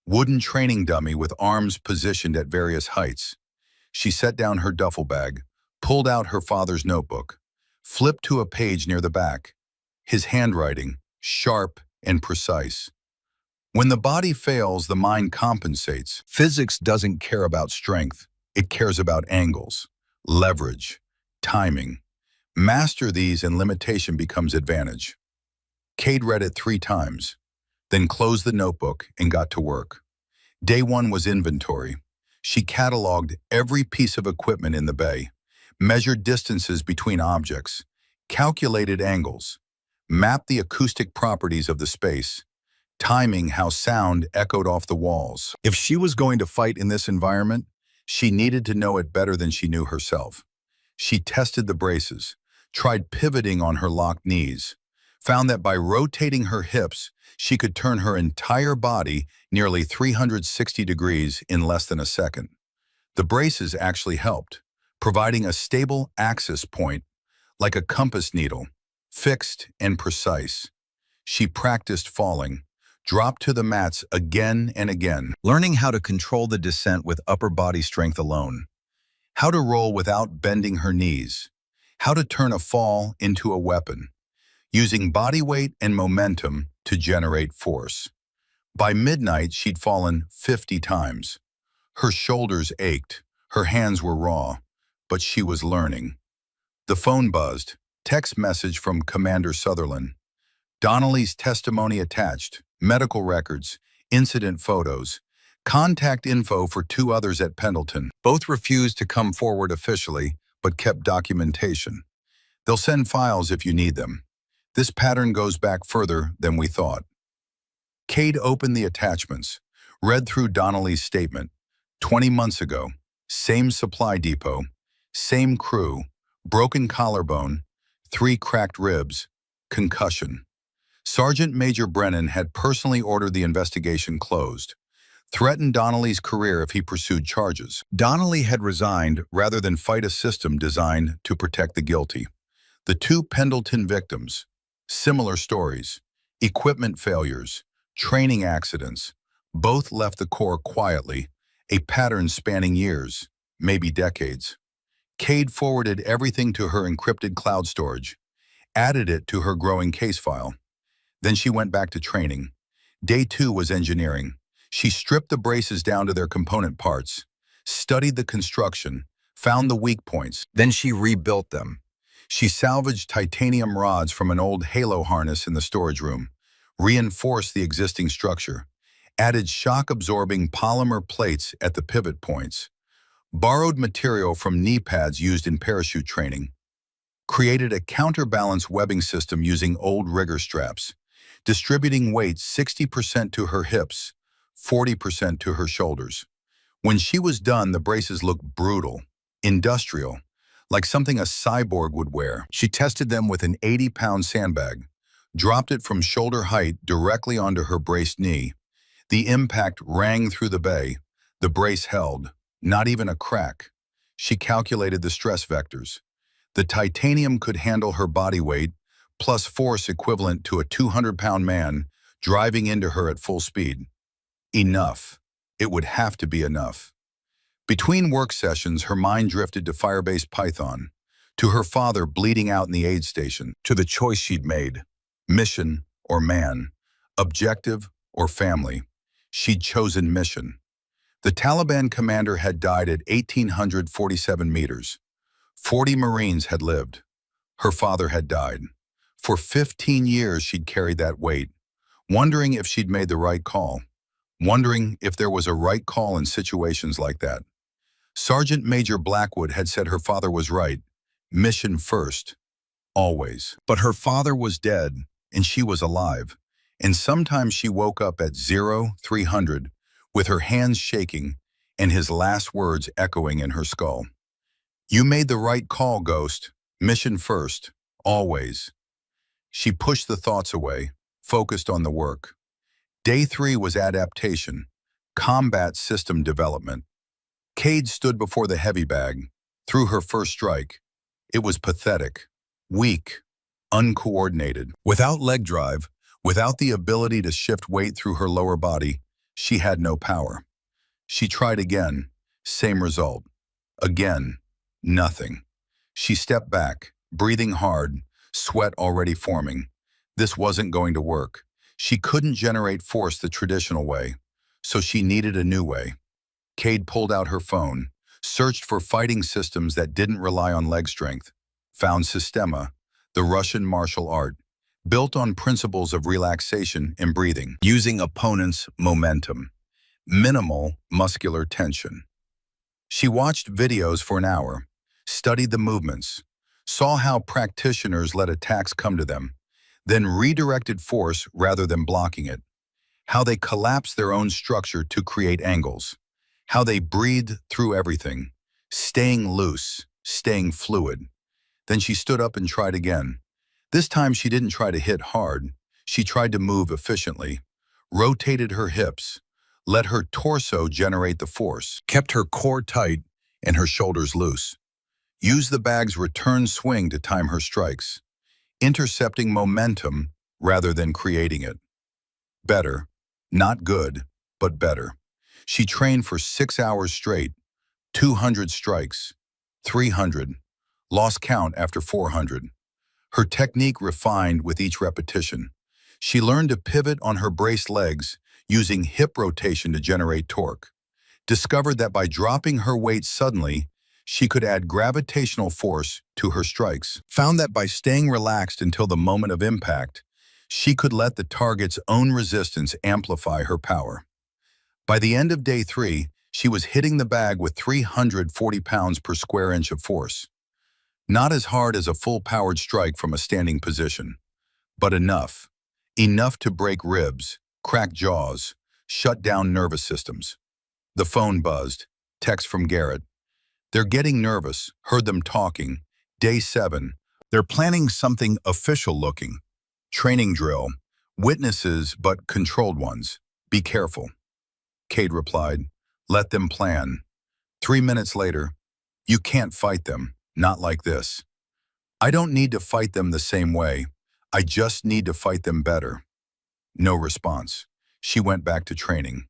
Wooden training dummy with arms positioned at various heights. She set down her duffel bag, pulled out her father's notebook, flipped to a page near the back. His handwriting, sharp and precise. When the body fails, the mind compensates. Physics doesn't care about strength. It cares about angles, leverage, timing. Master these and limitation becomes advantage. Cade read it 3 times, then closed the notebook and got to work. Day 1 was inventory. She cataloged every piece of equipment in the bay, measured distances between objects, calculated angles, mapped the acoustic properties of the space, timing how sound echoed off the walls. If she was going to fight in this environment, she needed to know it better than she knew herself. She tested the braces, tried pivoting on her locked knees, found that by rotating her hips, she could turn her entire body nearly 360 degrees in less than a second. The braces actually helped, providing a stable axis point, like a compass needle, fixed and precise. She practiced falling, dropped to the mats again and again, learning how to control the descent with upper body strength alone, how to roll without bending her knees, how to turn a fall into a weapon, using body weight and momentum to generate force. By midnight, she'd fallen 50 times. Her shoulders ached, her hands were raw, but she was learning. The phone buzzed, text message from Commander Sutherland. Donnelly's testimony attached, medical records, incident photos, contact info for 2 others at Pendleton. Both refused to come forward officially, but kept documentation. They'll send files if you need them. This pattern goes back further than we thought. Cade opened the attachments, read through Donnelly's statement. 20 months ago, same supply depot, same crew, broken collarbone, 3 cracked ribs, concussion. Sergeant Major Brennan had personally ordered the investigation closed, threatened Donnelly's career if he pursued charges. Donnelly had resigned rather than fight a system designed to protect the guilty. The 2 Pendleton victims, similar stories, equipment failures, training accidents, both left the Corps quietly, a pattern spanning years, maybe decades. Cade forwarded everything to her encrypted cloud storage, added it to her growing case file. Then she went back to training. Day 2 was engineering. She stripped the braces down to their component parts, studied the construction, found the weak points. Then she rebuilt them. She salvaged titanium rods from an old halo harness in the storage room, reinforced the existing structure, added shock-absorbing polymer plates at the pivot points, borrowed material from knee pads used in parachute training, created a counterbalance webbing system using old rigger straps, distributing weight 60% to her hips, 40% to her shoulders. When she was done, the braces looked brutal, industrial, like something a cyborg would wear. She tested them with an 80-pound sandbag, dropped it from shoulder height directly onto her braced knee. The impact rang through the bay. The brace held, not even a crack. She calculated the stress vectors. The titanium could handle her body weight, plus force equivalent to a 200-pound man driving into her at full speed. Enough. It would have to be enough. Between work sessions, her mind drifted to Firebase Python, to her father bleeding out in the aid station, to the choice she'd made. Mission or man, objective or family. She'd chosen mission. The Taliban commander had died at 1,847 meters. 40 Marines had lived. Her father had died. For 15 years, she'd carried that weight, wondering if she'd made the right call, wondering if there was a right call in situations like that. Sergeant Major Blackwood had said her father was right, mission first, always. But her father was dead, and she was alive. And sometimes she woke up at 0300 with her hands shaking and his last words echoing in her skull. "You made the right call, Ghost. Mission first, always." She pushed the thoughts away, focused on the work. Day 3 was adaptation, combat system development. Cade stood before the heavy bag, threw her first strike. It was pathetic, weak, uncoordinated. Without leg drive, without the ability to shift weight through her lower body, she had no power. She tried again, same result. Again, nothing. She stepped back, breathing hard, sweat already forming. This wasn't going to work. She couldn't generate force the traditional way, so she needed a new way. Cade pulled out her phone, searched for fighting systems that didn't rely on leg strength, found Sistema, the Russian martial art, built on principles of relaxation and breathing, using opponents' momentum, minimal muscular tension. She watched videos for an hour, studied the movements, saw how practitioners let attacks come to them, then redirected force rather than blocking it, how they collapsed their own structure to create angles, how they breathed through everything, staying loose, staying fluid. Then she stood up and tried again. This time she didn't try to hit hard. She tried to move efficiently, rotated her hips, let her torso generate the force, kept her core tight and her shoulders loose. Used the bag's return swing to time her strikes, intercepting momentum rather than creating it. Better, not good, but better. She trained for 6 hours straight, 200 strikes, 300, lost count after 400. Her technique refined with each repetition. She learned to pivot on her braced legs, using hip rotation to generate torque. Discovered that by dropping her weight suddenly, she could add gravitational force to her strikes. Found that by staying relaxed until the moment of impact, she could let the target's own resistance amplify her power. By the end of day 3, she was hitting the bag with 340 pounds per square inch of force. Not as hard as a full-powered strike from a standing position, but enough. Enough to break ribs, crack jaws, shut down nervous systems. The phone buzzed. Text from Garrett. "They're getting nervous, heard them talking. Day 7. They're planning something official-looking. Training drill. Witnesses, but controlled ones. Be careful." Cade replied, "Let them plan." 3 minutes later, "You can't fight them, not like this." "I don't need to fight them the same way. I just need to fight them better." No response. She went back to training.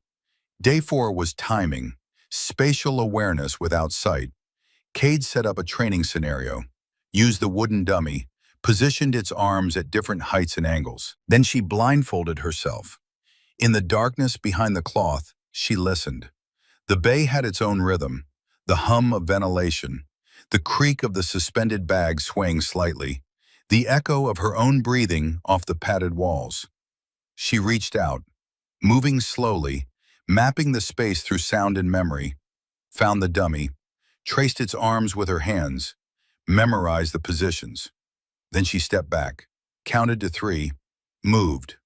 Day 4 was timing, spatial awareness without sight. Cade set up a training scenario, used the wooden dummy, positioned its arms at different heights and angles. Then she blindfolded herself. In the darkness behind the cloth, she listened. The bay had its own rhythm, the hum of ventilation, the creak of the suspended bag swaying slightly, the echo of her own breathing off the padded walls. She reached out, moving slowly, mapping the space through sound and memory, found the dummy, traced its arms with her hands, memorized the positions. Then she stepped back, counted to 3, moved.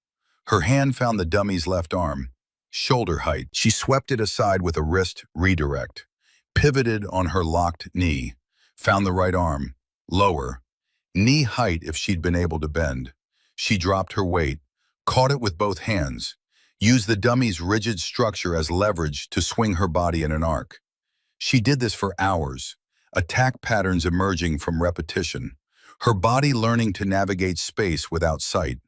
Her hand found the dummy's left arm, shoulder height. She swept it aside with a wrist redirect, pivoted on her locked knee, found the right arm, lower, knee height if she'd been able to bend. She dropped her weight, caught it with both hands, used the dummy's rigid structure as leverage to swing her body in an arc. She did this for hours, attack patterns emerging from repetition, her body learning to navigate space without sight,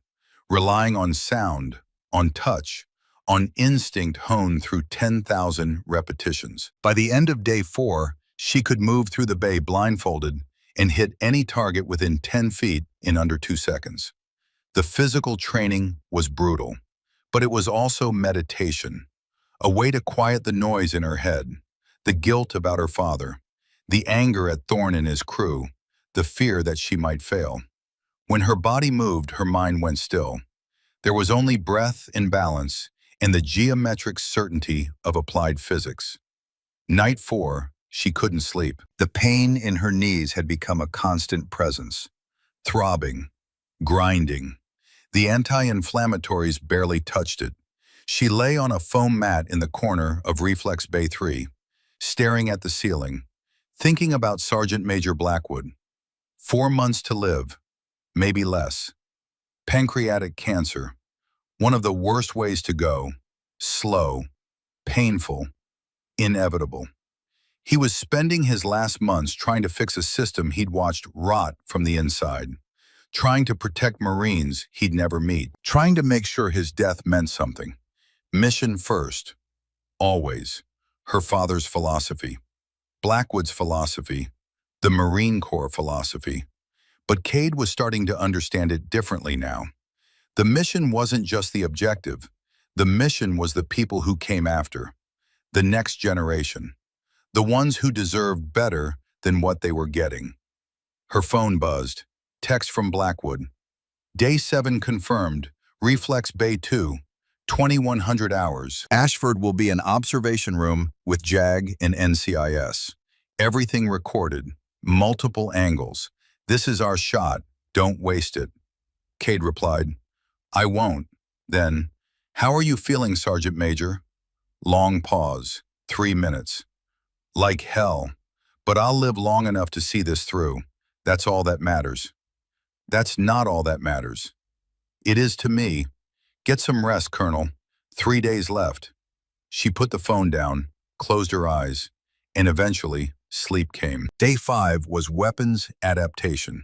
relying on sound, on touch, on instinct honed through 10,000 repetitions. By the end of day 4, she could move through the bay blindfolded and hit any target within 10 feet in under 2 seconds. The physical training was brutal, but it was also meditation, a way to quiet the noise in her head, the guilt about her father, the anger at Thorne and his crew, the fear that she might fail. When her body moved, her mind went still. There was only breath and balance and the geometric certainty of applied physics. Night 4, she couldn't sleep. The pain in her knees had become a constant presence, throbbing, grinding. The anti-inflammatories barely touched it. She lay on a foam mat in the corner of Reflex Bay 3, staring at the ceiling, thinking about Sergeant Major Blackwood. 4 months to live, maybe less. Pancreatic cancer, one of the worst ways to go. Slow, painful, inevitable. He was spending his last months trying to fix a system he'd watched rot from the inside, trying to protect Marines he'd never meet, trying to make sure his death meant something. Mission first, always. Her father's philosophy, Blackwood's philosophy, the Marine Corps philosophy. But Cade was starting to understand it differently now. The mission wasn't just the objective. The mission was the people who came after, the next generation, the ones who deserved better than what they were getting. Her phone buzzed. Text from Blackwood. Day 7 confirmed. Reflex Bay 2, 2100 hours. Ashford will be an observation room with JAG and NCIS. Everything recorded, multiple angles. This is our shot. Don't waste it. Cade replied, I won't. Then, how are you feeling, Sergeant Major? Long pause. 3 minutes. Like hell. But I'll live long enough to see this through. That's all that matters. That's not all that matters. It is to me. Get some rest, Colonel. 3 days left. She put the phone down, closed her eyes, and eventually sleep came. Day 5 was weapons adaptation.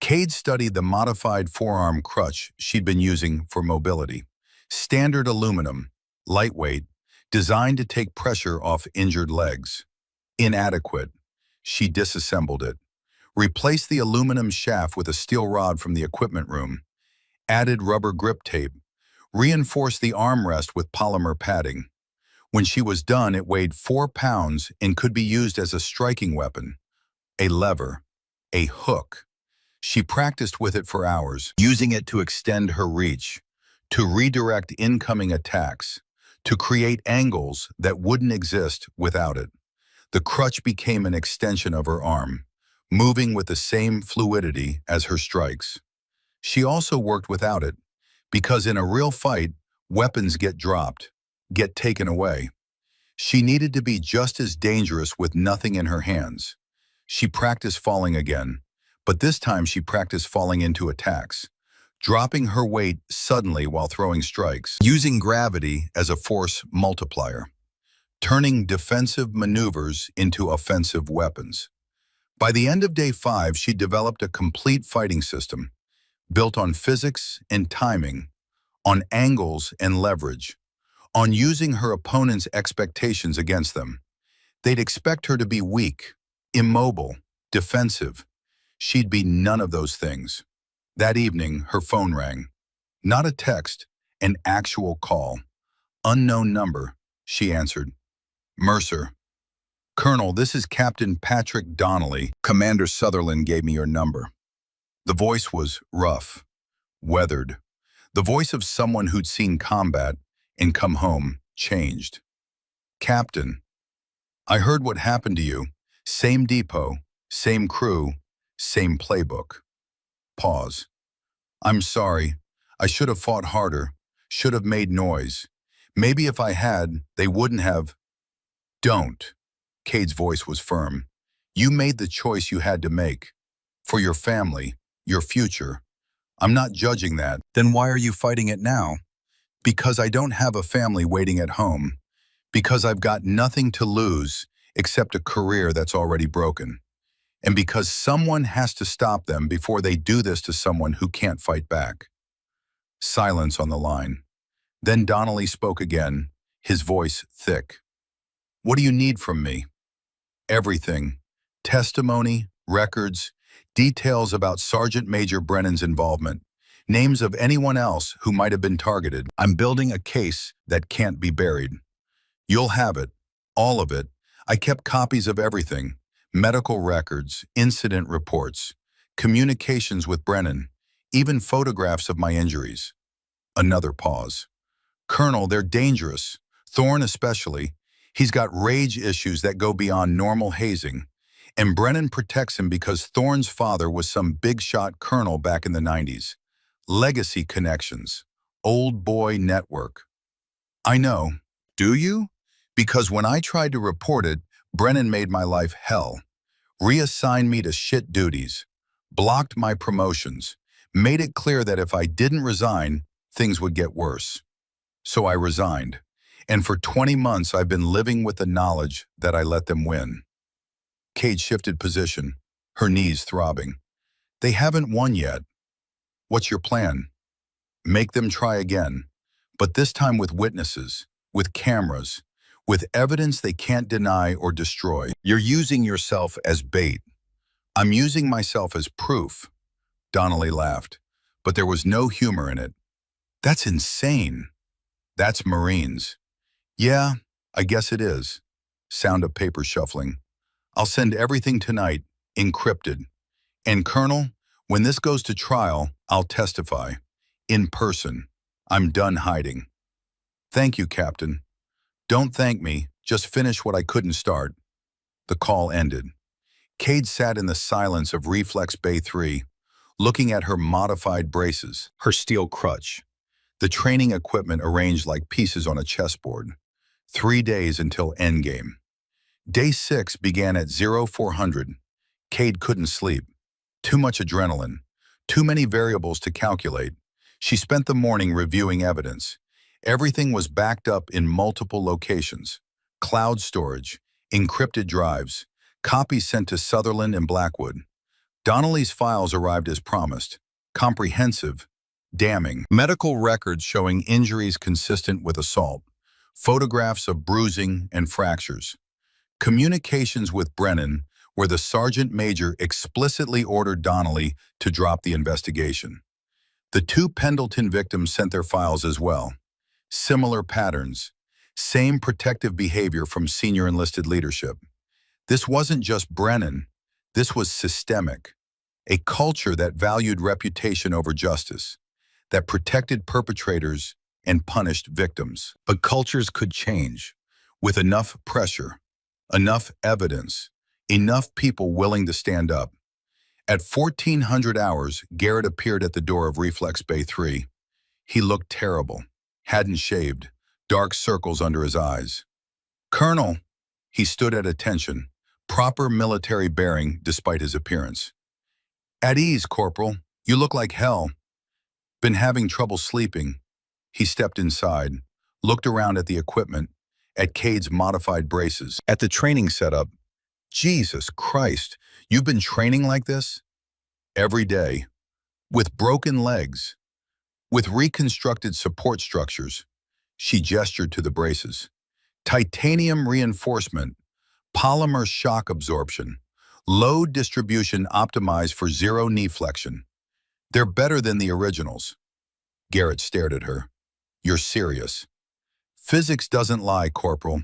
Cade studied the modified forearm crutch she'd been using for mobility. Standard aluminum, lightweight, designed to take pressure off injured legs. Inadequate. She disassembled it. Replaced the aluminum shaft with a steel rod from the equipment room. Added rubber grip tape. Reinforced the armrest with polymer padding. When she was done, it weighed 4 pounds and could be used as a striking weapon. A lever. A hook. She practiced with it for hours, using it to extend her reach, to redirect incoming attacks, to create angles that wouldn't exist without it. The crutch became an extension of her arm, moving with the same fluidity as her strikes. She also worked without it, because in a real fight, weapons get dropped, get taken away. She needed to be just as dangerous with nothing in her hands. She practiced falling again, but this time she practiced falling into attacks, dropping her weight suddenly while throwing strikes, using gravity as a force multiplier, turning defensive maneuvers into offensive weapons. By the end of day 5, she developed a complete fighting system, built on physics and timing, on angles and leverage, on using her opponent's expectations against them. They'd expect her to be weak, immobile, defensive. She'd be none of those things. That evening, her phone rang. Not a text, an actual call. Unknown number, she answered. Mercer. Colonel, this is Captain Patrick Donnelly. Commander Sutherland gave me your number. The voice was rough, weathered. The voice of someone who'd seen combat and come home changed. Captain, I heard what happened to you. Same depot, same crew, same playbook. Pause. I'm sorry. I should have fought harder, should have made noise. Maybe if I had, they wouldn't have. Don't. Cade's voice was firm. You made the choice you had to make. For your family, your future. I'm not judging that. Then why are you fighting it now? Because I don't have a family waiting at home. Because I've got nothing to lose except a career that's already broken. And because someone has to stop them before they do this to someone who can't fight back. Silence on the line. Then Donnelly spoke again, his voice thick. What do you need from me? Everything. Testimony, records, details about Sergeant Major Brennan's involvement, names of anyone else who might have been targeted. I'm building a case that can't be buried. You'll have it, all of it. I kept copies of everything. Medical records, incident reports, communications with Brennan, even photographs of my injuries. Another pause. Colonel, they're dangerous. Thorne especially. He's got rage issues that go beyond normal hazing. And Brennan protects him because Thorne's father was some big-shot colonel back in the 90s. Legacy connections. Old boy network. I know. Do you? Because when I tried to report it, Brennan made my life hell. Reassigned me to shit duties. Blocked my promotions. Made it clear that if I didn't resign, things would get worse. So I resigned. And for 20 months, I've been living with the knowledge that I let them win. Kate shifted position, her knees throbbing. They haven't won yet. What's your plan? Make them try again, but this time with witnesses, with cameras, with evidence they can't deny or destroy. You're using yourself as bait. I'm using myself as proof. Donnelly laughed, but there was no humor in it. That's insane. That's Marines. Yeah, I guess it is. Sound of paper shuffling. I'll send everything tonight, encrypted. And Colonel, when this goes to trial, I'll testify. In person. I'm done hiding. Thank you, Captain. Don't thank me, just finish what I couldn't start. The call ended. Cade sat in the silence of Reflex Bay 3, looking at her modified braces, her steel crutch, the training equipment arranged like pieces on a chessboard. 3 days until endgame. Day 6 began at 0400. Cade couldn't sleep. Too much adrenaline. Too many variables to calculate. She spent the morning reviewing evidence. Everything was backed up in multiple locations. Cloud storage, encrypted drives, copies sent to Sutherland and Blackwood. Donnelly's files arrived as promised. Comprehensive, damning. Medical records showing injuries consistent with assault. Photographs of bruising and fractures. Communications with Brennan, where the sergeant major explicitly ordered Donnelly to drop the investigation. The 2 Pendleton victims sent their files as well. Similar patterns. Same protective behavior from senior enlisted leadership. This wasn't just Brennan. This was systemic. A culture that valued reputation over justice, that protected perpetrators and punished victims. But cultures could change with enough pressure, enough evidence, enough people willing to stand up. At 1400 hours, Garrett appeared at the door of Reflex Bay 3. He looked terrible, hadn't shaved, dark circles under his eyes. Colonel, he stood at attention, proper military bearing despite his appearance. At ease, Corporal, you look like hell. Been having trouble sleeping. He stepped inside, looked around at the equipment, at Cade's modified braces, at the training setup. Jesus Christ, you've been training like this? Every day. With broken legs. With reconstructed support structures. She gestured to the braces. Titanium reinforcement. Polymer shock absorption. Load distribution optimized for zero knee flexion. They're better than the originals. Garrett stared at her. You're serious. Physics doesn't lie, Corporal.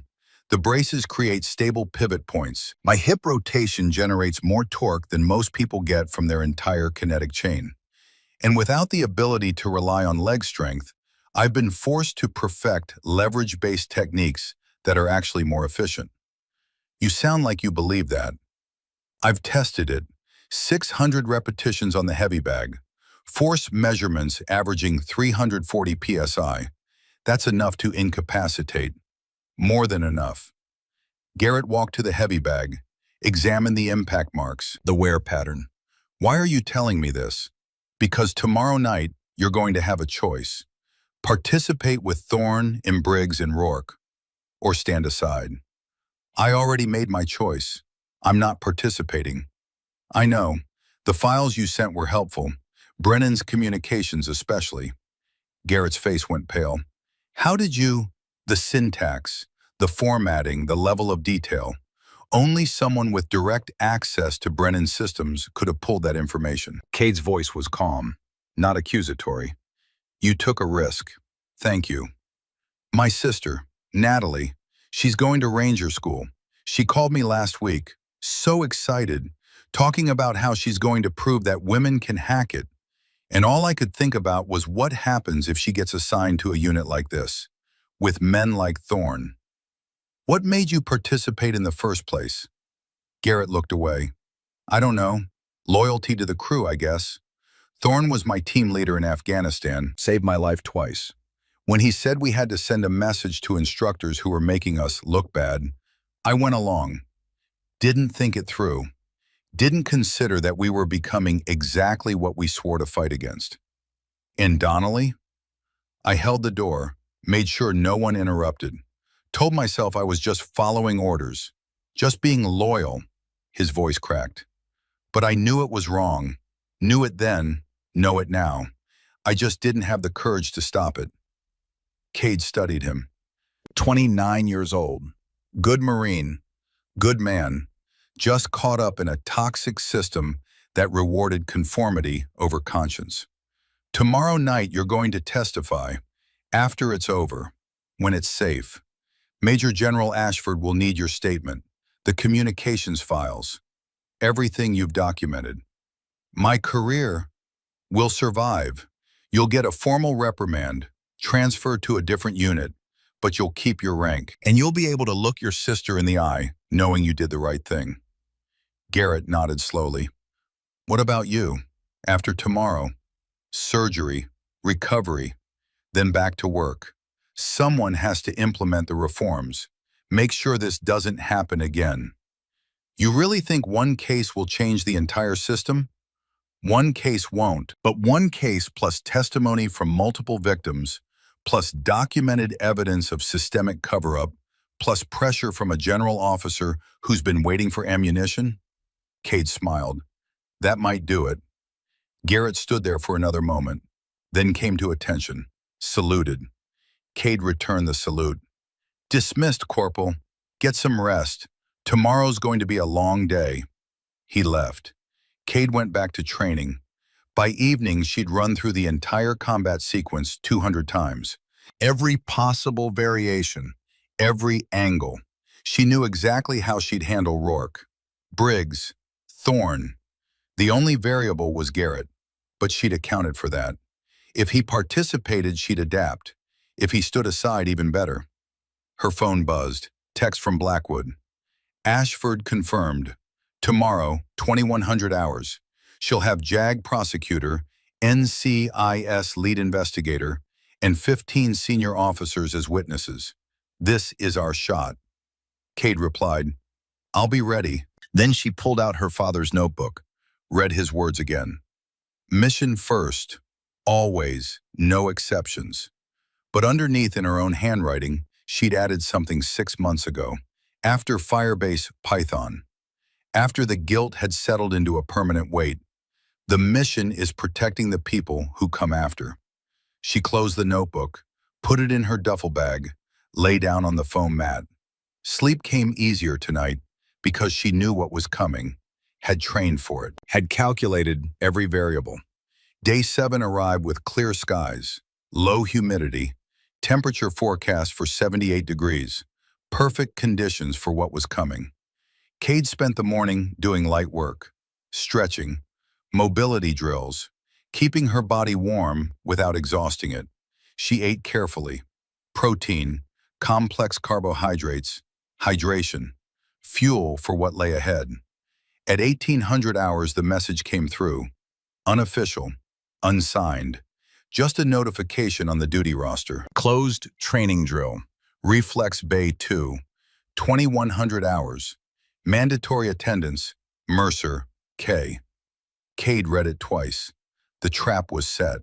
The braces create stable pivot points. My hip rotation generates more torque than most people get from their entire kinetic chain. And without the ability to rely on leg strength, I've been forced to perfect leverage-based techniques that are actually more efficient. You sound like you believe that. I've tested it. 600 repetitions on the heavy bag. Force measurements averaging 340 psi. That's enough to incapacitate. More than enough. Garrett walked to the heavy bag, examined the impact marks, the wear pattern. Why are you telling me this? Because tomorrow night, you're going to have a choice. Participate with Thorne and Briggs and Rourke, or stand aside. I already made my choice. I'm not participating. I know. The files you sent were helpful. Brennan's communications especially. Garrett's face went pale. How did you... The syntax, the formatting, the level of detail. Only someone with direct access to Brennan's systems could have pulled that information. Cade's voice was calm, not accusatory. You took a risk. Thank you. My sister, Natalie, she's going to Ranger School. She called me last week, so excited, talking about how she's going to prove that women can hack it. And all I could think about was what happens if she gets assigned to a unit like this, with men like Thorne. What made you participate in the first place? Garrett looked away. I don't know. Loyalty to the crew, I guess. Thorne was my team leader in Afghanistan, saved my life twice. When he said we had to send a message to instructors who were making us look bad, I went along. Didn't think it through. Didn't consider that we were becoming exactly what we swore to fight against. In Donnelly, I held the door, made sure no one interrupted, told myself I was just following orders, just being loyal. His voice cracked. But I knew it was wrong. Knew it then, know it now. I just didn't have the courage to stop it. Cade studied him. 29 years old. Good Marine. Good man. Just caught up in a toxic system that rewarded conformity over conscience. Tomorrow night you're going to testify. After it's over. When it's safe. Major General Ashford will need your statement. The communications files. Everything you've documented. My career will survive. You'll get a formal reprimand, transferred to a different unit, but you'll keep your rank. And you'll be able to look your sister in the eye, knowing you did the right thing. Garrett nodded slowly. What about you? After tomorrow? Surgery, recovery, then back to work. Someone has to implement the reforms. Make sure this doesn't happen again. You really think one case will change the entire system? One case won't, but one case plus testimony from multiple victims, plus documented evidence of systemic cover-up, plus pressure from a general officer who's been waiting for ammunition? Cade smiled. That might do it. Garrett stood there for another moment, then came to attention, saluted. Cade returned the salute. Dismissed, Corporal. Get some rest. Tomorrow's going to be a long day. He left. Cade went back to training. By evening, she'd run through the entire combat sequence 200 times. Every possible variation, every angle. She knew exactly how she'd handle Rourke, Briggs, Thorne. The only variable was Garrett, but she'd accounted for that. If he participated, she'd adapt. If he stood aside, even better. Her phone buzzed. Text from Blackwood. Ashford confirmed. Tomorrow, 2100 hours. She'll have JAG prosecutor, NCIS lead investigator, and 15 senior officers as witnesses. This is our shot. Cade replied, I'll be ready. Then she pulled out her father's notebook, read his words again. Mission first, always, no exceptions. But underneath in her own handwriting, she'd added something 6 months ago, after Firebase Python. After the guilt had settled into a permanent weight, the mission is protecting the people who come after. She closed the notebook, put it in her duffel bag, lay down on the foam mat. Sleep came easier tonight because she knew what was coming, had trained for it, had calculated every variable. Day 7 arrived with clear skies, low humidity, temperature forecast for 78 degrees, perfect conditions for what was coming. Cade spent the morning doing light work, stretching, mobility drills, keeping her body warm without exhausting it. She ate carefully. Protein, complex carbohydrates, hydration, fuel for what lay ahead. At 1800 hours, the message came through. Unofficial, unsigned, just a notification on the duty roster. Closed training drill, Reflex Bay 2, 2100 hours. Mandatory attendance, Mercer, K. Cade read it twice. The trap was set.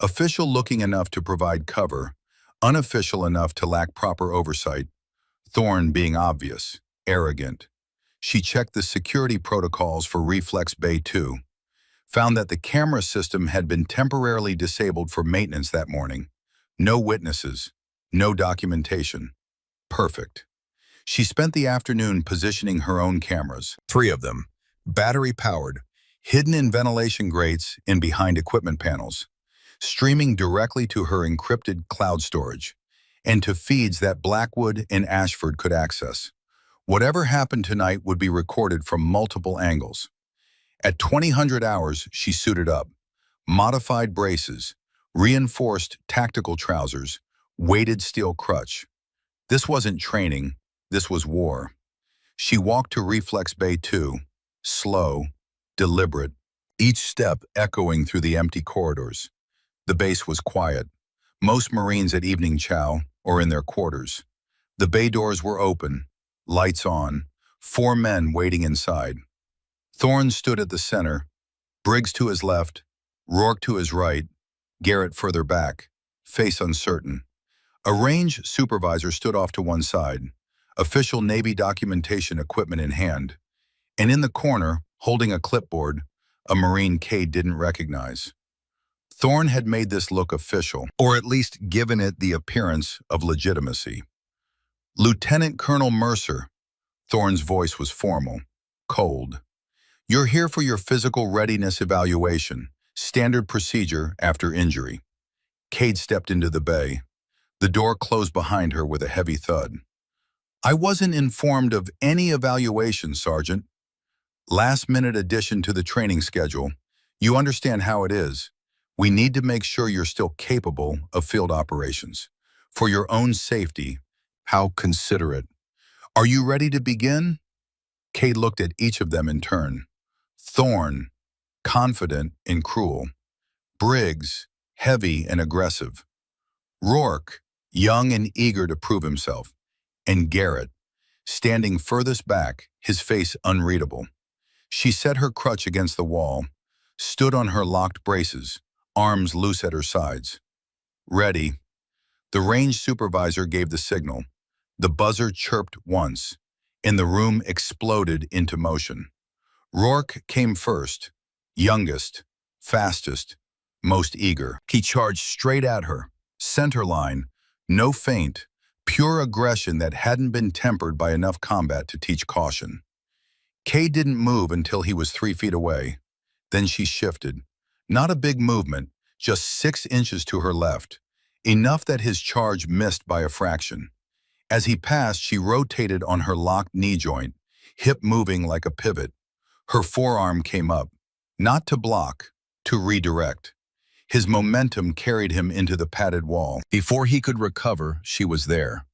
Official looking enough to provide cover, unofficial enough to lack proper oversight. Thorne being obvious, arrogant. She checked the security protocols for Reflex Bay 2, found that the camera system had been temporarily disabled for maintenance that morning. No witnesses, no documentation. Perfect. She spent the afternoon positioning her own cameras, 3 of them, battery-powered, hidden in ventilation grates and behind equipment panels, streaming directly to her encrypted cloud storage, and to feeds that Blackwood and Ashford could access. Whatever happened tonight would be recorded from multiple angles. At 2000 hours, she suited up, modified braces, reinforced tactical trousers, weighted steel crutch. This wasn't training. This was war. She walked to Reflex Bay 2, slow, deliberate, each step echoing through the empty corridors. The base was quiet. Most Marines at evening chow or in their quarters. The bay doors were open, lights on, 4 men waiting inside. Thorne stood at the center, Briggs to his left, Rourke to his right, Garrett further back, face uncertain. A range supervisor stood off to one side, official Navy documentation equipment in hand, and in the corner, holding a clipboard, a Marine Cade didn't recognize. Thorne had made this look official, or at least given it the appearance of legitimacy. Lieutenant Colonel Mercer, Thorne's voice was formal, cold. You're here for your physical readiness evaluation, standard procedure after injury. Cade stepped into the bay. The door closed behind her with a heavy thud. I wasn't informed of any evaluation, Sergeant. Last-minute addition to the training schedule. You understand how it is. We need to make sure you're still capable of field operations. For your own safety, how considerate. Are you ready to begin? Cade looked at each of them in turn. Thorne, confident and cruel. Briggs, heavy and aggressive. Rourke, young and eager to prove himself. And Garrett, standing furthest back, his face unreadable. She set her crutch against the wall, stood on her locked braces, arms loose at her sides. Ready. The range supervisor gave the signal. The buzzer chirped once, and the room exploded into motion. Rourke came first, youngest, fastest, most eager. He charged straight at her, center line, no feint, pure aggression that hadn't been tempered by enough combat to teach caution. Cade didn't move until he was 3 feet away. Then she shifted. Not a big movement, just 6 inches to her left, enough that his charge missed by a fraction. As he passed, she rotated on her locked knee joint, hip moving like a pivot. Her forearm came up, not to block, to redirect. His momentum carried him into the padded wall. Before he could recover, she was there.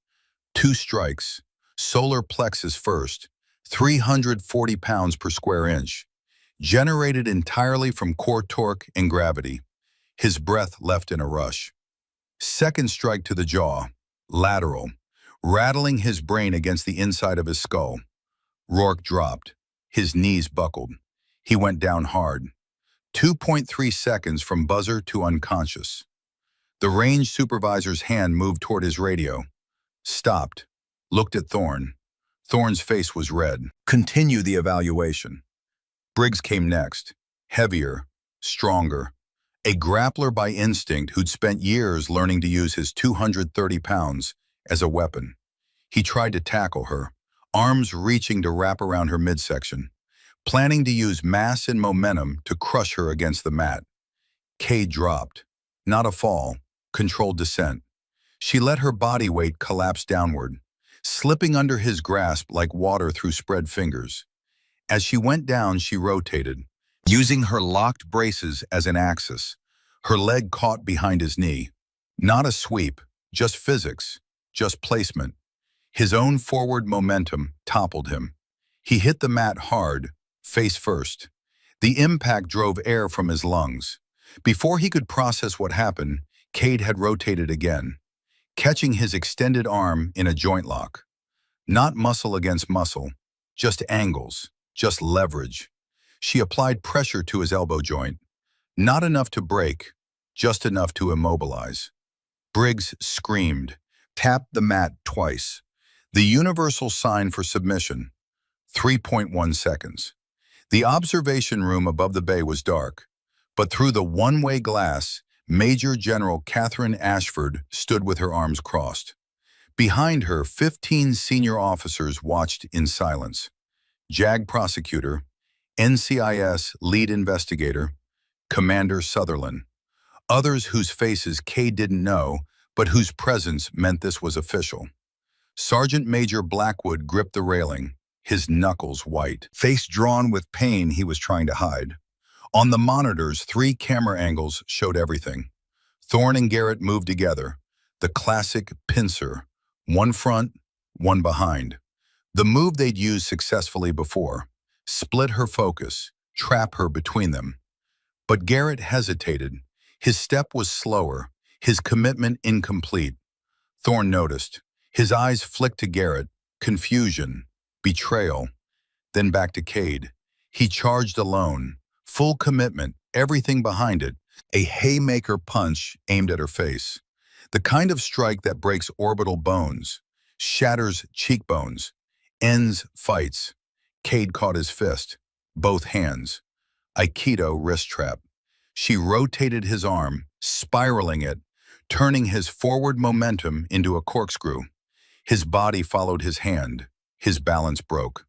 2 strikes, solar plexus first, 340 pounds per square inch, generated entirely from core torque and gravity. His breath left in a rush. Second strike to the jaw, lateral, rattling his brain against the inside of his skull. Rourke dropped. His knees buckled. He went down hard. 2.3 seconds from buzzer to unconscious. The range supervisor's hand moved toward his radio. Stopped. Looked at Thorne. Thorne's face was red. Continue the evaluation. Briggs came next. Heavier. Stronger. A grappler by instinct who'd spent years learning to use his 230 pounds as a weapon. He tried to tackle her, arms reaching to wrap around her midsection, planning to use mass and momentum to crush her against the mat. Cade dropped. Not a fall, controlled descent. She let her body weight collapse downward, slipping under his grasp like water through spread fingers. As she went down, she rotated, using her locked braces as an axis. Her leg caught behind his knee. Not a sweep, just physics, just placement. His own forward momentum toppled him. He hit the mat hard, face first. The impact drove air from his lungs. Before he could process what happened, Cade had rotated again, catching his extended arm in a joint lock. Not muscle against muscle, just angles, just leverage. She applied pressure to his elbow joint. Not enough to break, just enough to immobilize. Briggs screamed, tapped the mat twice. The universal sign for submission. 3.1 seconds. The observation room above the bay was dark, but through the one-way glass, Major General Catherine Ashford stood with her arms crossed. Behind her, 15 senior officers watched in silence. JAG prosecutor, NCIS lead investigator, Commander Sutherland. Others whose faces Cade didn't know, but whose presence meant this was official. Sergeant Major Blackwood gripped the railing, his knuckles white, face drawn with pain he was trying to hide. On the monitors, 3 camera angles showed everything. Thorne and Garrett moved together, the classic pincer, one front, one behind. The move they'd used successfully before. Split her focus, trap her between them. But Garrett hesitated. His step was slower, his commitment incomplete. Thorne noticed. His eyes flicked to Garrett, confusion, betrayal, then back to Cade. He charged alone, full commitment, everything behind it, a haymaker punch aimed at her face. The kind of strike that breaks orbital bones, shatters cheekbones, ends fights. Cade caught his fist, both hands. Aikido wrist trap. She rotated his arm, spiraling it, turning his forward momentum into a corkscrew. His body followed his hand. His balance broke.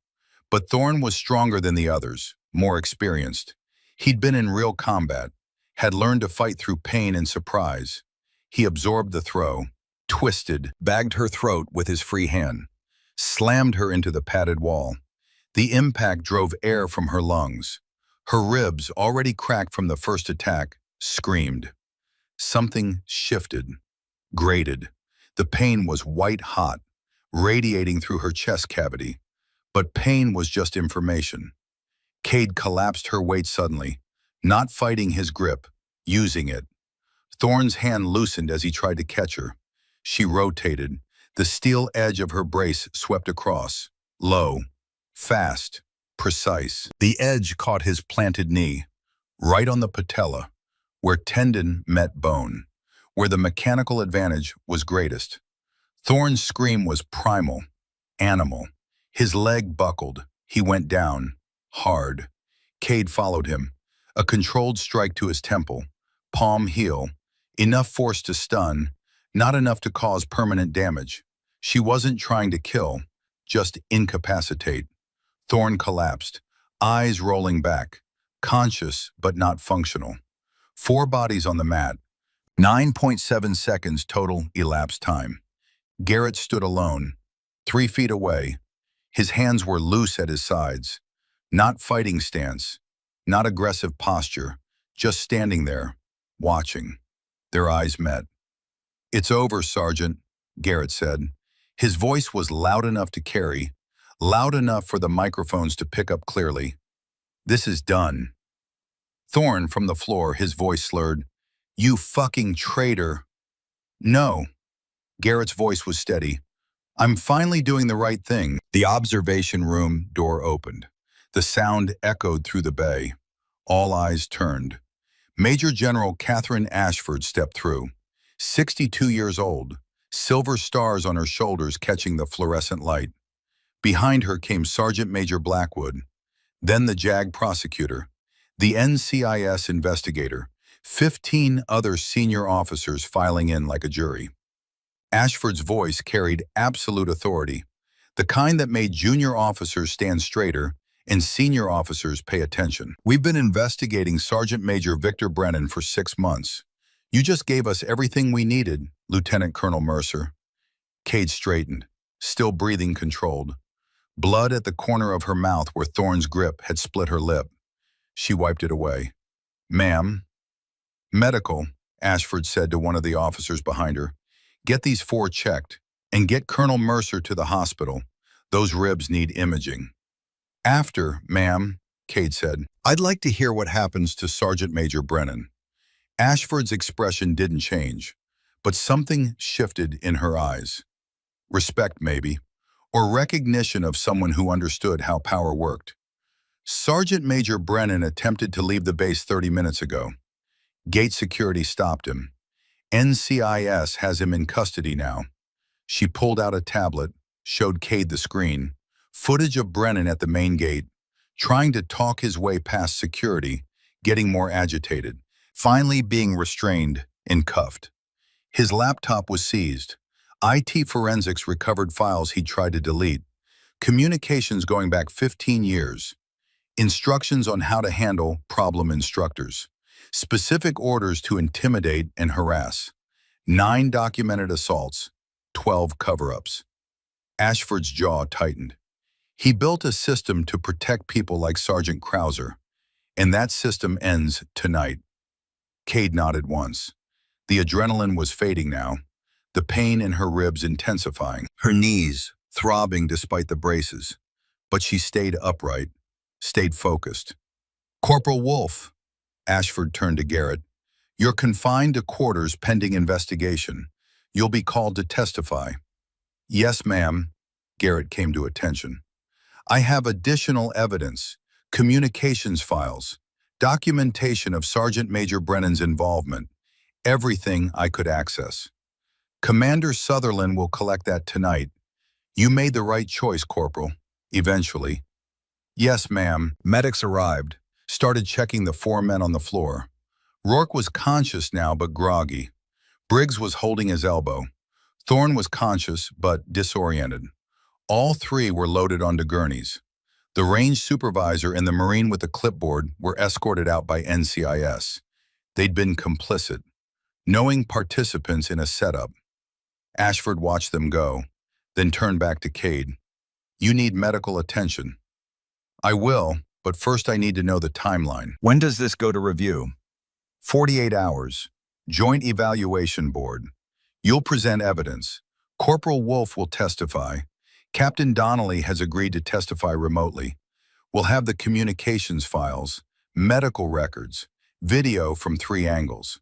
But Thorne was stronger than the others, more experienced. He'd been in real combat, had learned to fight through pain and surprise. He absorbed the throw, twisted, bagged her throat with his free hand, slammed her into the padded wall. The impact drove air from her lungs. Her ribs, already cracked from the first attack, screamed. Something shifted, grated. The pain was white-hot, radiating through her chest cavity. But pain was just information. Cade collapsed her weight suddenly, not fighting his grip, using it. Thorne's hand loosened as he tried to catch her. She rotated. The steel edge of her brace swept across, low, fast, precise. The edge caught his planted knee, right on the patella, where tendon met bone, where the mechanical advantage was greatest. Thorne's scream was primal, animal. His leg buckled. He went down, hard. Cade followed him. A controlled strike to his temple, palm heel, enough force to stun, not enough to cause permanent damage. She wasn't trying to kill, just incapacitate. Thorne collapsed, eyes rolling back, conscious but not functional. 4 bodies on the mat. 9.7 seconds total elapsed time. Garrett stood alone, 3 feet away. His hands were loose at his sides. Not fighting stance, not aggressive posture, just standing there, watching. Their eyes met. "It's over, Sergeant," Garrett said. His voice was loud enough to carry, loud enough for the microphones to pick up clearly. "This is done." Thorne, from the floor, his voice slurred. "You fucking traitor." "No." Garrett's voice was steady. "I'm finally doing the right thing." The observation room door opened. The sound echoed through the bay. All eyes turned. Major General Catherine Ashford stepped through. 62 years old, silver stars on her shoulders catching the fluorescent light. Behind her came Sergeant Major Blackwood, then the JAG prosecutor, the NCIS investigator, 15 other senior officers filing in like a jury. Ashford's voice carried absolute authority, the kind that made junior officers stand straighter and senior officers pay attention. "We've been investigating Sergeant Major Victor Brennan for 6 months. You just gave us everything we needed, Lieutenant Colonel Mercer." Cade straightened, still breathing controlled. Blood at the corner of her mouth where Thorne's grip had split her lip. She wiped it away. "Ma'am." "Medical," Ashford said to one of the officers behind her. "Get these 4 checked, and get Colonel Mercer to the hospital. Those ribs need imaging." "After, ma'am," Cade said. "I'd like to hear what happens to Sergeant Major Brennan." Ashford's expression didn't change, but something shifted in her eyes. Respect, maybe, or recognition of someone who understood how power worked. "Sergeant Major Brennan attempted to leave the base 30 minutes ago. Gate security stopped him. NCIS has him in custody now." She pulled out a tablet, showed Cade the screen. Footage of Brennan at the main gate, trying to talk his way past security, getting more agitated, finally being restrained and cuffed. His laptop was seized. IT forensics recovered files he'd tried to delete. Communications going back 15 years. Instructions on how to handle problem instructors. Specific orders to intimidate and harass. 9 documented assaults, 12 cover-ups. Ashford's jaw tightened. He built a system to protect people like Sergeant Krauser, and that system ends tonight. Cade nodded once. The adrenaline was fading now, the pain in her ribs intensifying, her knees throbbing despite the braces. But she stayed upright, stayed focused. "Corporal Wolf," Ashford turned to Garrett. You're confined to quarters pending investigation. You'll be called to testify. Yes, ma'am. Garrett came to attention. I have additional evidence, communications files, documentation of Sergeant Major Brennan's involvement, everything I could access. Commander Sutherland will collect that tonight. You made the right choice, Corporal. Eventually. Yes, ma'am. Medics arrived, started checking the 4 men on the floor. Rourke was conscious now but groggy. Briggs was holding his elbow. Thorne was conscious but disoriented. All 3 were loaded onto gurneys. The range supervisor and the Marine with the clipboard were escorted out by NCIS. They'd been complicit, knowing participants in a setup. Ashford watched them go, then turned back to Cade. You need medical attention. I will, but first I need to know the timeline. When does this go to review? 48 hours. Joint Evaluation Board. You'll present evidence. Corporal Wolf will testify. Captain Donnelly has agreed to testify remotely. We'll have the communications files, medical records, video from 3 angles.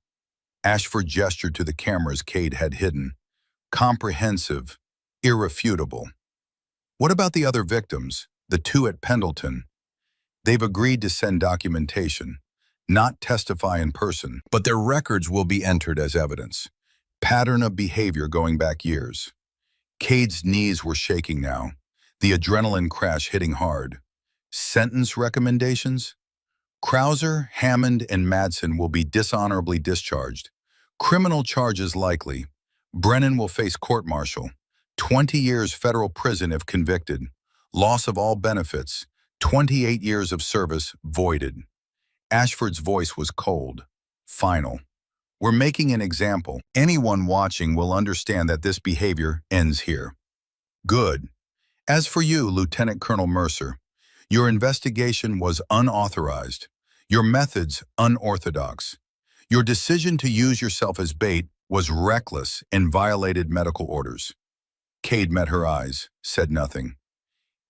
Ashford gestured to the cameras Cade had hidden. Comprehensive, irrefutable. What about the other victims, the 2 at Pendleton? They've agreed to send documentation, not testify in person, but their records will be entered as evidence. Pattern of behavior going back years. Cade's knees were shaking now, the adrenaline crash hitting hard. Sentence recommendations? Krauser, Hammond, and Madsen will be dishonorably discharged. Criminal charges likely. Brennan will face court-martial. 20 years federal prison if convicted. Loss of all benefits. 28 years of service voided. Ashford's voice was cold, final. We're making an example. Anyone watching will understand that this behavior ends here. Good. As for you, Lieutenant Colonel Mercer, your investigation was unauthorized. Your methods unorthodox. Your decision to use yourself as bait was reckless and violated medical orders. Cade met her eyes, said nothing.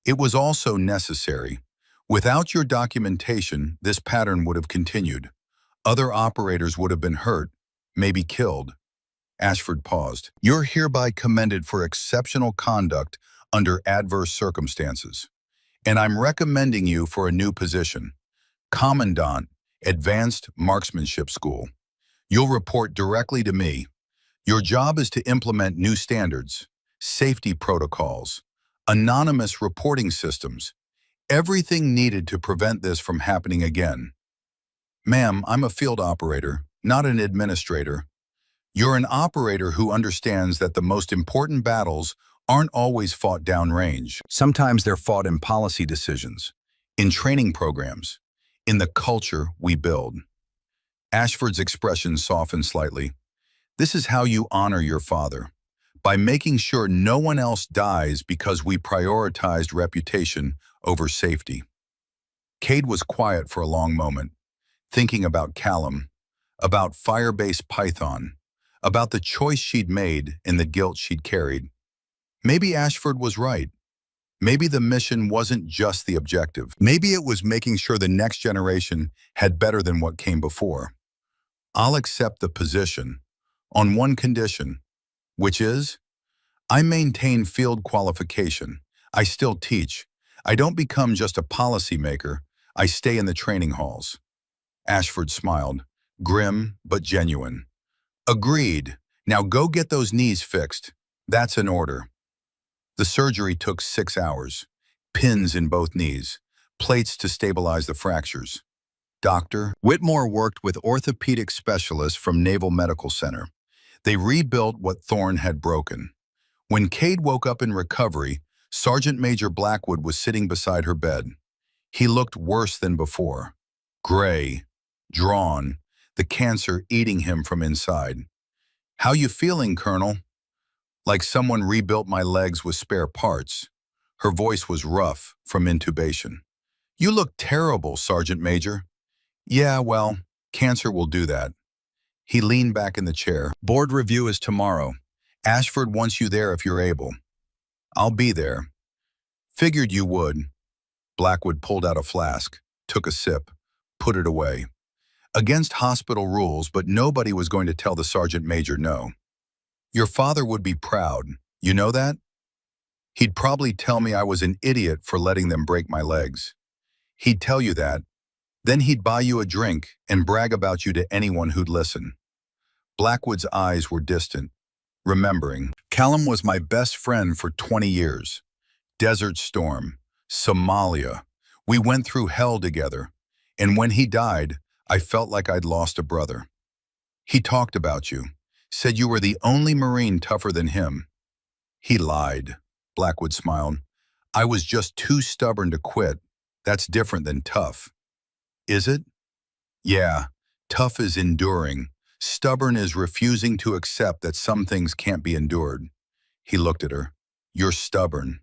It was also necessary. Without your documentation, this pattern would have continued. Other operators would have been hurt, maybe killed. Ashford paused. You're hereby commended for exceptional conduct under adverse circumstances. And I'm recommending you for a new position. Commandant, Advanced Marksmanship School. You'll report directly to me. Your job is to implement new standards, safety protocols, anonymous reporting systems, everything needed to prevent this from happening again. Ma'am, I'm a field operator, not an administrator. You're an operator who understands that the most important battles aren't always fought downrange. Sometimes they're fought in policy decisions, in training programs, in the culture we build. Ashford's expression softened slightly. This is how you honor your father, by making sure no one else dies because we prioritized reputation over safety. Cade was quiet for a long moment, thinking about Callum, about Firebase Python, about the choice she'd made and the guilt she'd carried. Maybe Ashford was right. Maybe the mission wasn't just the objective. Maybe it was making sure the next generation had better than what came before. I'll accept the position, on one condition, which is, I maintain field qualification. I still teach. I don't become just a policymaker. I stay in the training halls. Ashford smiled, grim but genuine. Agreed. Now go get those knees fixed. That's an order. The surgery took 6 hours. Pins in both knees. Plates to stabilize the fractures. Dr. Whitmore worked with orthopedic specialists from Naval Medical Center. They rebuilt what Thorne had broken. When Cade woke up in recovery, Sergeant Major Blackwood was sitting beside her bed. He looked worse than before. Gray, drawn, the cancer eating him from inside. How you feeling, Colonel? Like someone rebuilt my legs with spare parts. Her voice was rough from intubation. You look terrible, Sergeant Major. Yeah, well, cancer will do that. He leaned back in the chair. Board review is tomorrow. Ashford wants you there if you're able. I'll be there. Figured you would. Blackwood pulled out a flask, took a sip, put it away. Against hospital rules, but nobody was going to tell the sergeant major no. Your father would be proud. You know that? He'd probably tell me I was an idiot for letting them break my legs. He'd tell you that. Then he'd buy you a drink and brag about you to anyone who'd listen. Blackwood's eyes were distant, remembering. Callum was my best friend for 20 years. Desert Storm, Somalia. We went through hell together. And when he died, I felt like I'd lost a brother. He talked about you, said you were the only Marine tougher than him. He lied, Blackwood smiled. I was just too stubborn to quit. That's different than tough. Is it? Yeah, tough is enduring. Stubborn is refusing to accept that some things can't be endured. He looked at her. You're stubborn.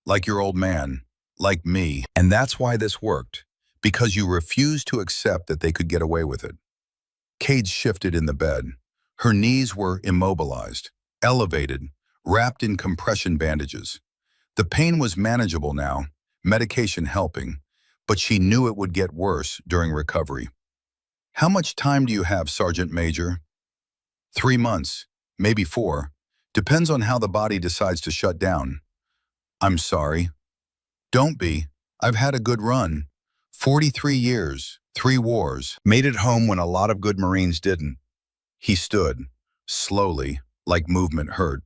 Like your old man. Like me. And that's why this worked. Because you refused to accept that they could get away with it. Cade shifted in the bed. Her knees were immobilized, elevated, wrapped in compression bandages. The pain was manageable now, medication helping, but she knew it would get worse during recovery. How much time do you have, Sergeant Major? 3 months, maybe 4. Depends on how the body decides to shut down. I'm sorry. Don't be. I've had a good run. 43 years, 3 wars. Made it home when a lot of good Marines didn't. He stood, slowly, like movement hurt.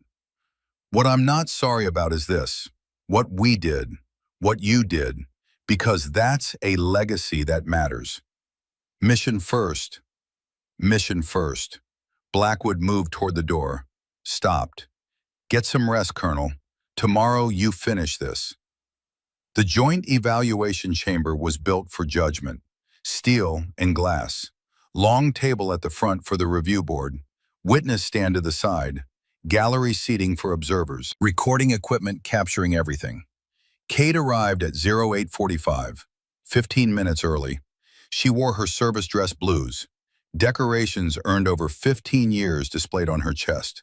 What I'm not sorry about is this. What we did, what you did, because that's a legacy that matters. Mission first. Mission first. Blackwood moved toward the door. Stopped. Get some rest, Colonel. Tomorrow you finish this. The joint evaluation chamber was built for judgment. Steel and glass. Long table at the front for the review board. Witness stand to the side. Gallery seating for observers. Recording equipment capturing everything. Kate arrived at 0845, 15 minutes early. She wore her service dress blues. Decorations earned over 15 years displayed on her chest.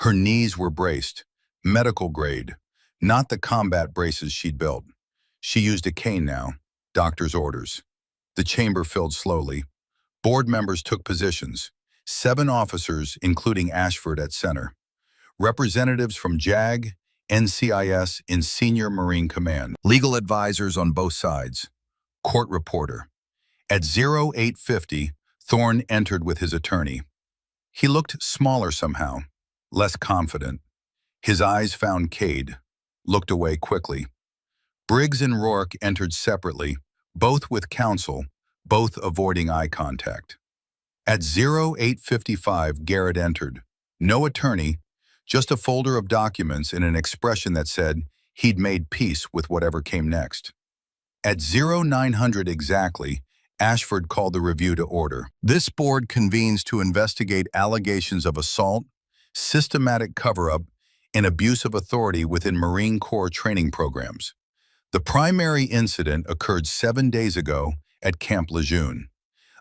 Her knees were braced, medical grade, not the combat braces she'd built. She used a cane now, doctor's orders. The chamber filled slowly. Board members took positions, 7 officers, including Ashford at center. Representatives from JAG, NCIS in Senior Marine Command. Legal advisors on both sides. Court reporter. At 0850, Thorne entered with his attorney. He looked smaller somehow, less confident. His eyes found Cade, looked away quickly. Briggs and Rourke entered separately, both with counsel, both avoiding eye contact. At 0855, Garrett entered. No attorney, just a folder of documents and an expression that said he'd made peace with whatever came next. At 0900 exactly, Ashford called the review to order. This board convenes to investigate allegations of assault, systematic cover-up, and abuse of authority within Marine Corps training programs. The primary incident occurred 7 days ago at Camp Lejeune.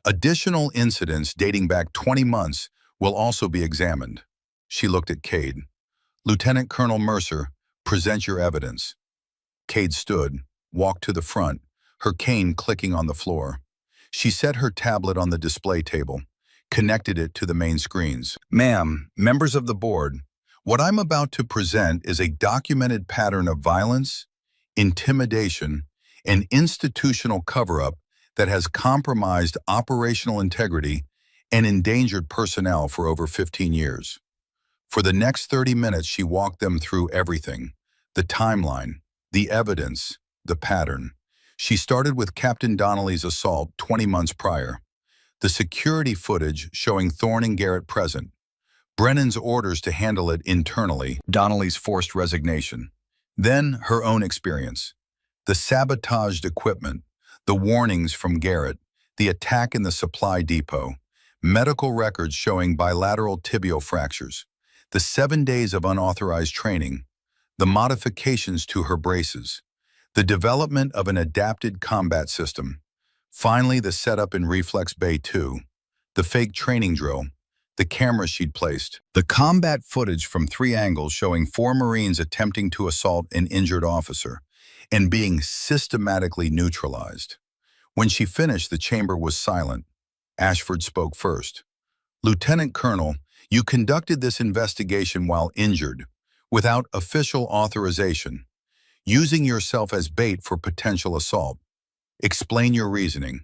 Additional incidents dating back 20 months will also be examined. She looked at Cade. Lieutenant Colonel Mercer, present your evidence. Cade stood, walked to the front, her cane clicking on the floor. She set her tablet on the display table, connected it to the main screens. Ma'am, members of the board, what I'm about to present is a documented pattern of violence, intimidation, and institutional cover-up that has compromised operational integrity and endangered personnel for over 15 years. For the next 30 minutes, she walked them through everything, the timeline, the evidence, the pattern. She started with Captain Donnelly's assault 20 months prior, the security footage showing Thorne and Garrett present, Brennan's orders to handle it internally, Donnelly's forced resignation, then her own experience, the sabotaged equipment, the warnings from Garrett, the attack in the supply depot, medical records showing bilateral tibial fractures, the 7 days of unauthorized training, the modifications to her braces, the development of an adapted combat system, finally the setup in Reflex Bay 2, the fake training drill, the camera she'd placed, the combat footage from 3 angles showing 4 Marines attempting to assault an injured officer and being systematically neutralized. When she finished, the chamber was silent. Ashford spoke first. Lieutenant Colonel, you conducted this investigation while injured, without official authorization, using yourself as bait for potential assault. Explain your reasoning.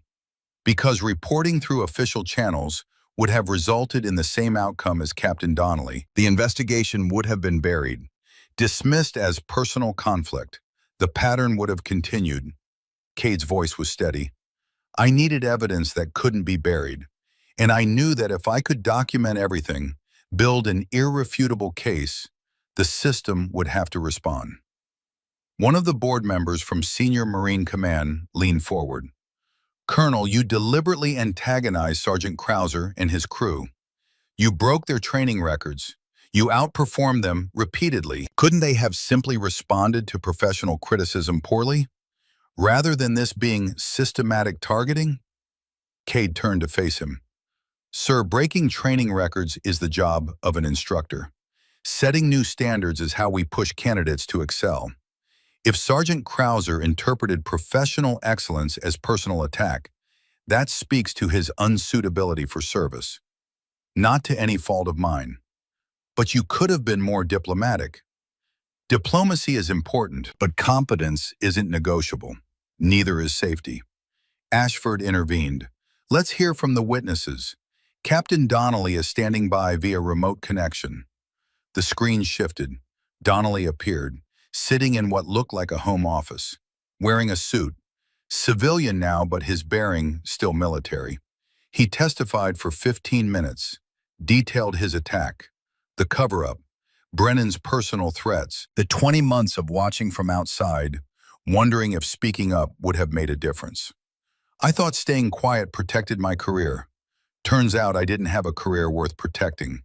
Because reporting through official channels would have resulted in the same outcome as Captain Donnelly, the investigation would have been buried, dismissed as personal conflict. The pattern would have continued. Cade's voice was steady. I needed evidence that couldn't be buried, and I knew that if I could document everything, build an irrefutable case, the system would have to respond. One of the board members from Senior Marine Command leaned forward. Colonel, you deliberately antagonized Sergeant Krauser and his crew. You broke their training records. You outperformed them repeatedly. Couldn't they have simply responded to professional criticism poorly, rather than this being systematic targeting? Cade turned to face him. Sir, breaking training records is the job of an instructor. Setting new standards is how we push candidates to excel. If Sergeant Krauser interpreted professional excellence as personal attack, that speaks to his unsuitability for service. Not to any fault of mine. But you could have been more diplomatic. Diplomacy is important, but competence isn't negotiable. Neither is safety. Ashford intervened. Let's hear from the witnesses. Captain Donnelly is standing by via remote connection. The screen shifted. Donnelly appeared, sitting in what looked like a home office, wearing a suit. Civilian now, but his bearing still military. He testified for 15 minutes, detailed his attack, the cover-up, Brennan's personal threats, the 20 months of watching from outside, wondering if speaking up would have made a difference. I thought staying quiet protected my career. Turns out I didn't have a career worth protecting.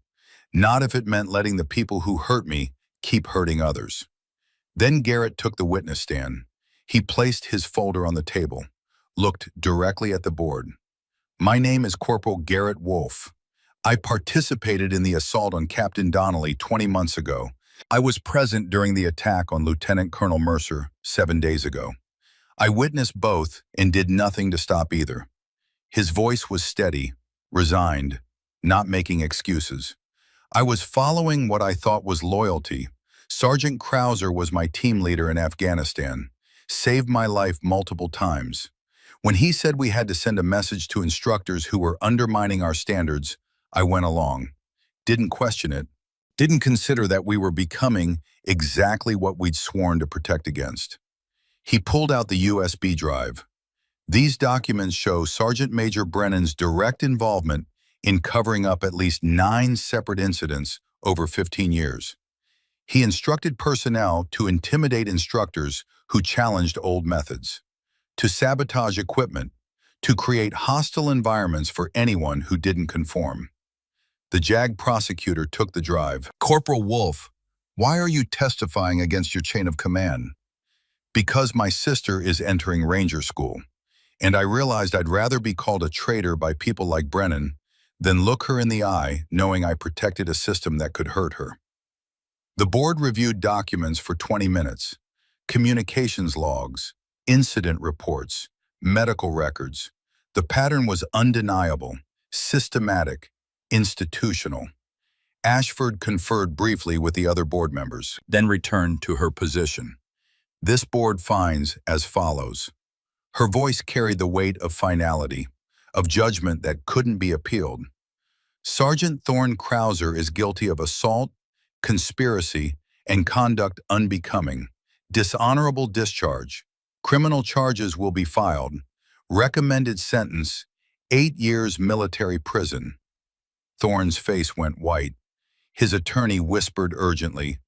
Not if it meant letting the people who hurt me keep hurting others. Then Garrett took the witness stand. He placed his folder on the table, looked directly at the board. My name is Corporal Garrett Wolfe. I participated in the assault on Captain Donnelly 20 months ago. I was present during the attack on Lieutenant Colonel Mercer 7 days ago. I witnessed both and did nothing to stop either. His voice was steady, resigned, not making excuses. I was following what I thought was loyalty. Sergeant Krauser was my team leader in Afghanistan, saved my life multiple times. When he said we had to send a message to instructors who were undermining our standards, I went along. Didn't question it. Didn't consider that we were becoming exactly what we'd sworn to protect against. He pulled out the USB drive. These documents show Sergeant Major Brennan's direct involvement in covering up at least 9 separate incidents over 15 years. He instructed personnel to intimidate instructors who challenged old methods, to sabotage equipment, to create hostile environments for anyone who didn't conform. The JAG prosecutor took the drive. Corporal Wolfe, why are you testifying against your chain of command? Because my sister is entering Ranger School, and I realized I'd rather be called a traitor by people like Brennan than look her in the eye knowing I protected a system that could hurt her. The board reviewed documents for 20 minutes, communications logs, incident reports, medical records. The pattern was undeniable, systematic, institutional. Ashford conferred briefly with the other board members, then returned to her position. This board finds as follows. Her voice carried the weight of finality, of judgment that couldn't be appealed. Sergeant Thorne Krauser is guilty of assault, conspiracy, and conduct unbecoming, dishonorable discharge. Criminal charges will be filed. Recommended sentence, 8 years military prison. Thorne's face went white. His attorney whispered urgently.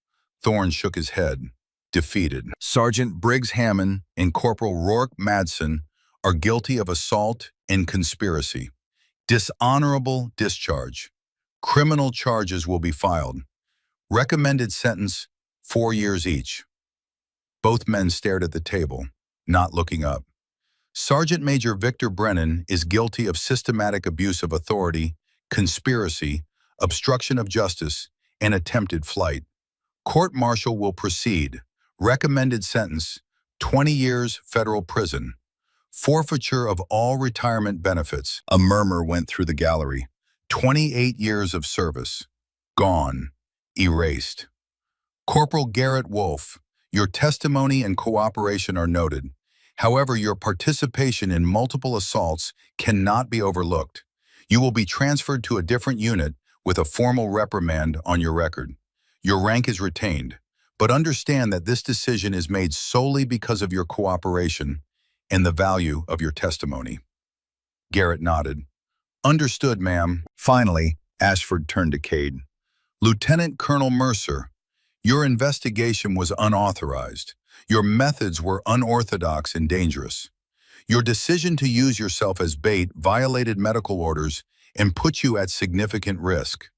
Thorne shook his head, defeated. Sergeant Briggs Hammond and Corporal Rourke Madsen are guilty of assault and conspiracy. Dishonorable discharge. Criminal charges will be filed. Recommended sentence, 4 years each. Both men stared at the table, not looking up. Sergeant Major Victor Brennan is guilty of systematic abuse of authority, conspiracy, obstruction of justice, and attempted flight. Court-martial will proceed. Recommended sentence, 20 years federal prison. Forfeiture of all retirement benefits. A murmur went through the gallery. 28 years of service. Gone. Erased. Corporal Garrett Wolf, your testimony and cooperation are noted. However, your participation in multiple assaults cannot be overlooked. You will be transferred to a different unit with a formal reprimand on your record. Your rank is retained, but understand that this decision is made solely because of your cooperation and the value of your testimony. Garrett nodded. Understood, ma'am. Finally, Ashford turned to Cade. Lieutenant Colonel Mercer, your investigation was unauthorized. Your methods were unorthodox and dangerous. Your decision to use yourself as bait violated medical orders and put you at significant risk.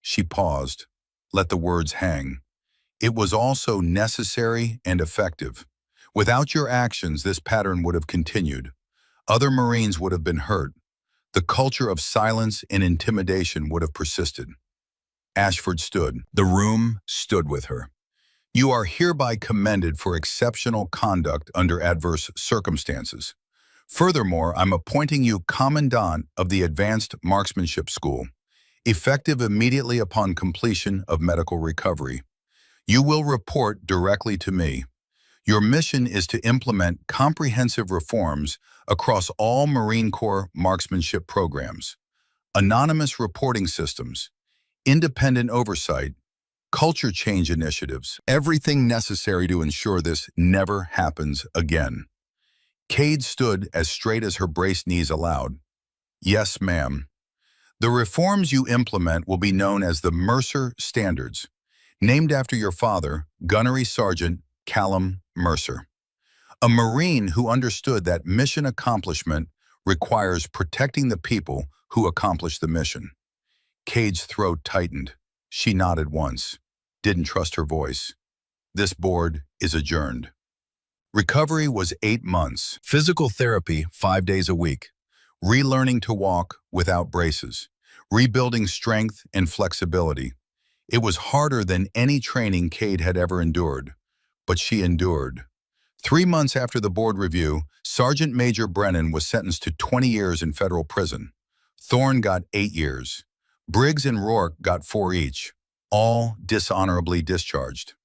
She paused, let the words hang. It was also necessary and effective. Without your actions, this pattern would have continued. Other Marines would have been hurt. The culture of silence and intimidation would have persisted. Ashford stood. The room stood with her. You are hereby commended for exceptional conduct under adverse circumstances. Furthermore, I'm appointing you Commandant of the Advanced Marksmanship School, effective immediately upon completion of medical recovery. You will report directly to me. Your mission is to implement comprehensive reforms across all Marine Corps marksmanship programs, anonymous reporting systems, independent oversight, culture change initiatives, everything necessary to ensure this never happens again. Cade stood as straight as her braced knees allowed. Yes, ma'am. The reforms you implement will be known as the Mercer Standards, named after your father, Gunnery Sergeant Callum Mercer, a Marine who understood that mission accomplishment requires protecting the people who accomplish the mission. Cade's throat tightened. She nodded once, didn't trust her voice. This board is adjourned. Recovery was 8 months. Physical therapy 5 days a week. Relearning to walk without braces. Rebuilding strength and flexibility. It was harder than any training Cade had ever endured, but she endured. 3 months after the board review, Sergeant Major Brennan was sentenced to 20 years in federal prison. Thorne got 8 years. Briggs and Rourke got 4 each, all dishonorably discharged.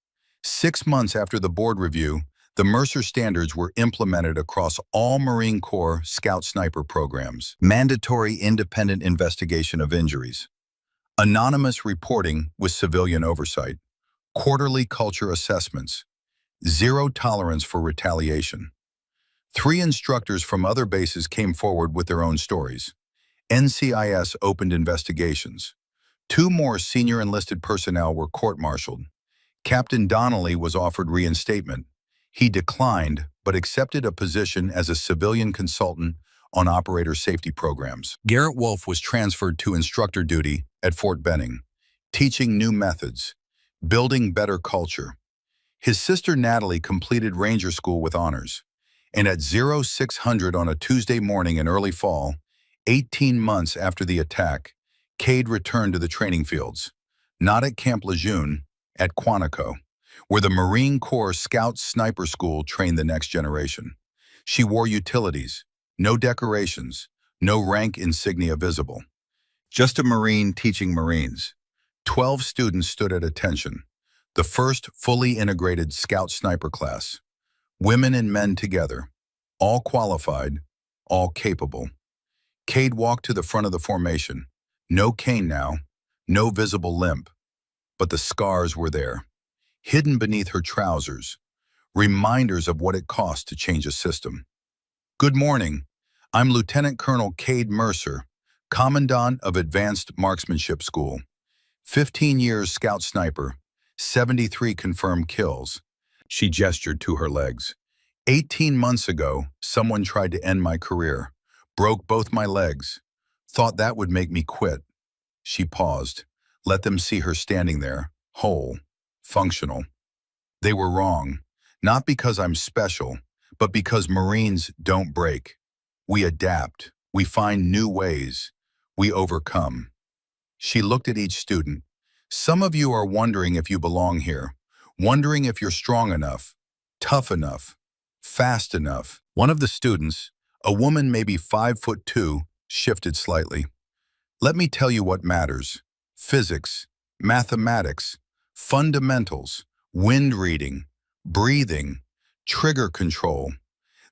6 months after the board review, the Mercer Standards were implemented across all Marine Corps Scout Sniper programs. Mandatory independent investigation of injuries. Anonymous reporting with civilian oversight. Quarterly culture assessments. Zero tolerance for retaliation. 3 instructors from other bases came forward with their own stories. NCIS opened investigations. 2 more senior enlisted personnel were court-martialed. Captain Donnelly was offered reinstatement. He declined, but accepted a position as a civilian consultant on operator safety programs. Garrett Wolf was transferred to instructor duty at Fort Benning, teaching new methods, building better culture. His sister Natalie completed Ranger School with honors, and at 0600 on a Tuesday morning in early fall, 18 months after the attack, Cade returned to the training fields, not at Camp Lejeune, at Quantico, where the Marine Corps Scout Sniper School trained the next generation. She wore utilities, no decorations, no rank insignia visible. Just a Marine teaching Marines. 12 students stood at attention, the first fully integrated Scout Sniper class. Women and men together, all qualified, all capable. Cade walked to the front of the formation. No cane now, no visible limp, but the scars were there, hidden beneath her trousers, reminders of what it cost to change a system. Good morning. I'm Lieutenant Colonel Cade Mercer, Commandant of Advanced Marksmanship School. 15 years Scout Sniper, 73 confirmed kills. She gestured to her legs. 18 months ago, someone tried to end my career, broke both my legs, thought that would make me quit. She paused, let them see her standing there, whole, functional. They were wrong, not because I'm special, but because Marines don't break. We adapt, we find new ways, we overcome. She looked at each student. Some of you are wondering if you belong here, wondering if you're strong enough, tough enough, fast enough. One of the students, A woman maybe 5'2", shifted slightly. Let me tell you what matters. Physics, mathematics, fundamentals, wind reading, breathing, trigger control.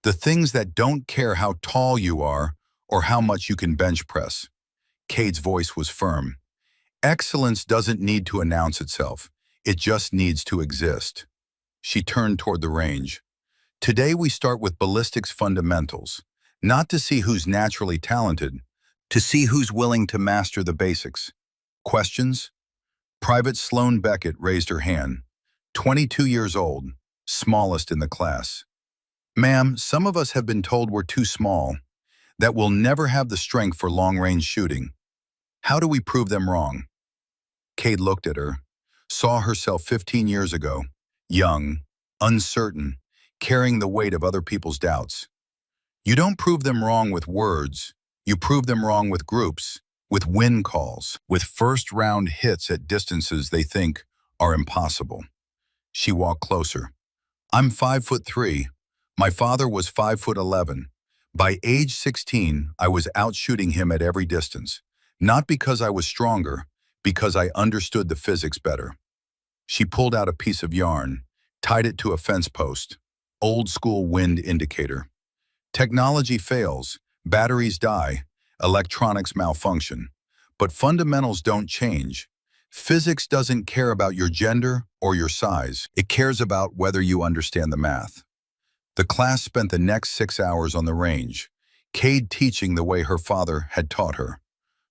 The things that don't care how tall you are or how much you can bench press. Cade's voice was firm. Excellence doesn't need to announce itself. It just needs to exist. She turned toward the range. Today we start with ballistics fundamentals, not to see who's naturally talented, to see who's willing to master the basics. Questions? Private Sloan Beckett raised her hand, 22 years old, smallest in the class. Ma'am, some of us have been told we're too small, that we'll never have the strength for long-range shooting. How do we prove them wrong? Cade looked at her, saw herself 15 years ago, young, uncertain, carrying the weight of other people's doubts. You don't prove them wrong with words, you prove them wrong with groups, with win calls, with first-round hits at distances they think are impossible. She walked closer. I'm 5'3". My father was 5'11". By age 16, I was out shooting him at every distance, not because I was stronger, because I understood the physics better. She pulled out a piece of yarn, tied it to a fence post. Old-school wind indicator. Technology fails, batteries die, electronics malfunction. But fundamentals don't change. Physics doesn't care about your gender or your size. It cares about whether you understand the math. The class spent the next 6 hours on the range, Cade teaching the way her father had taught her.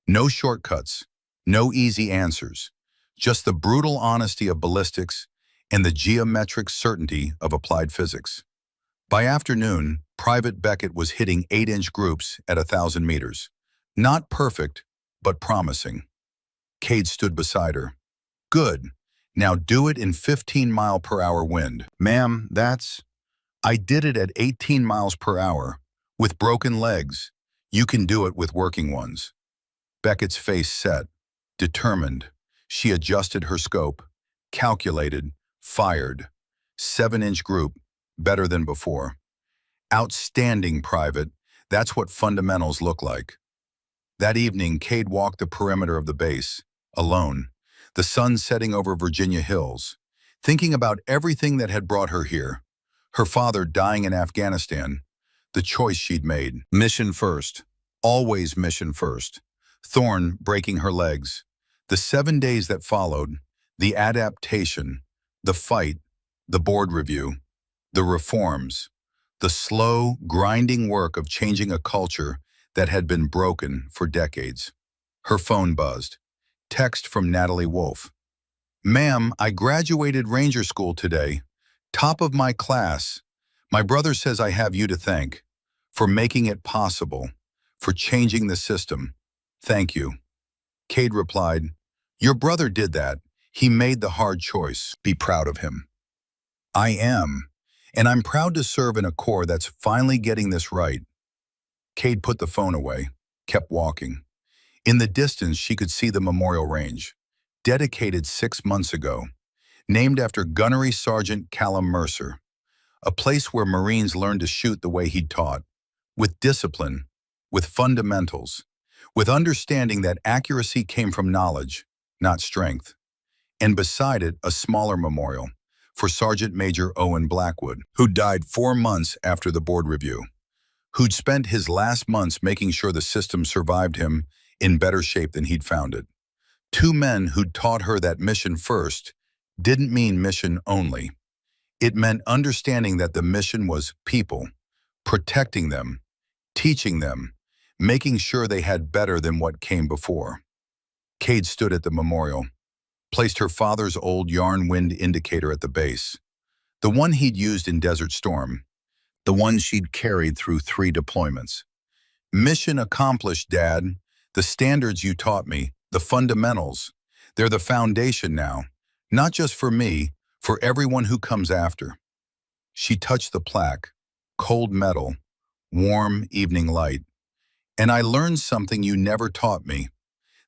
No shortcuts, no easy answers, just the brutal honesty of ballistics and the geometric certainty of applied physics. By afternoon, Private Beckett was hitting 8-inch groups at 1,000 meters. Not perfect, but promising. Cade stood beside her. Good. Now do it in 15-mile-per-hour wind. Ma'am, that's... I did it at 18 miles per hour. With broken legs. You can do it with working ones. Beckett's face set. Determined. She adjusted her scope. Calculated. Fired. 7-inch group. Better than before. Outstanding, Private. That's what fundamentals look like. That evening, Cade walked the perimeter of the base, alone, the sun setting over Virginia hills, thinking about everything that had brought her here. Her father dying in Afghanistan, the choice she'd made. Mission first. Always mission first. Thorn breaking her legs. The 7 days that followed, the adaptation, the fight, the board review, the reforms, the slow, grinding work of changing a culture that had been broken for decades. Her phone buzzed. Text from Natalie Wolf. Ma'am, I graduated Ranger School today. Top of my class. My brother says I have you to thank. For making it possible. For changing the system. Thank you. Cade replied, Your brother did that. He made the hard choice. Be proud of him. I am. And I'm proud to serve in a corps that's finally getting this right. Cade put the phone away, kept walking. In the distance, she could see the memorial range, dedicated 6 months ago, named after Gunnery Sergeant Callum Mercer, a place where Marines learned to shoot the way he'd taught, with discipline, with fundamentals, with understanding that accuracy came from knowledge, not strength. And beside it, a smaller memorial for Sergeant Major Owen Blackwood, who died 4 months after the board review, who'd spent his last months making sure the system survived him in better shape than he'd found it. 2 men who'd taught her that mission first didn't mean mission only. It meant understanding that the mission was people, protecting them, teaching them, making sure they had better than what came before. Cade stood at the memorial, placed her father's old yarn wind indicator at the base, the one he'd used in Desert Storm, the one she'd carried through 3 deployments. Mission accomplished, Dad. The standards you taught me, the fundamentals, they're the foundation now, not just for me, for everyone who comes after. She touched the plaque, cold metal, warm evening light. And I learned something you never taught me,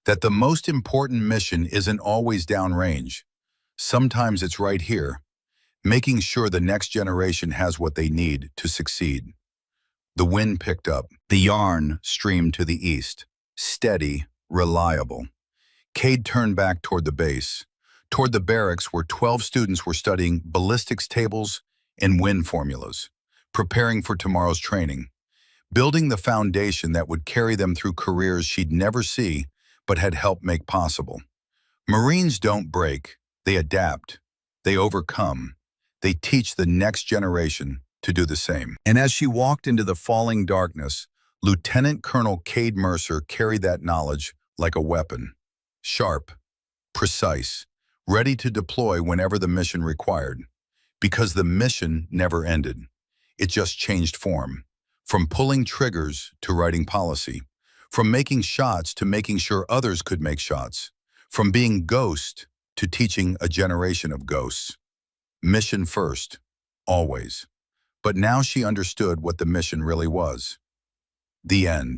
that the most important mission isn't always downrange. Sometimes it's right here, making sure the next generation has what they need to succeed. The wind picked up. The yarn streamed to the east. Steady, reliable. Cade turned back toward the base, toward the barracks where 12 students were studying ballistics tables and wind formulas, preparing for tomorrow's training, building the foundation that would carry them through careers she'd never see but had helped make possible. Marines don't break, they adapt, they overcome, they teach the next generation to do the same. And as she walked into the falling darkness, Lieutenant Colonel Cade Mercer carried that knowledge like a weapon. Sharp, precise, ready to deploy whenever the mission required. Because the mission never ended. It just changed form. From pulling triggers to writing policy. From making shots to making sure others could make shots. From being ghost to teaching a generation of ghosts. Mission first, always. But now she understood what the mission really was. The end.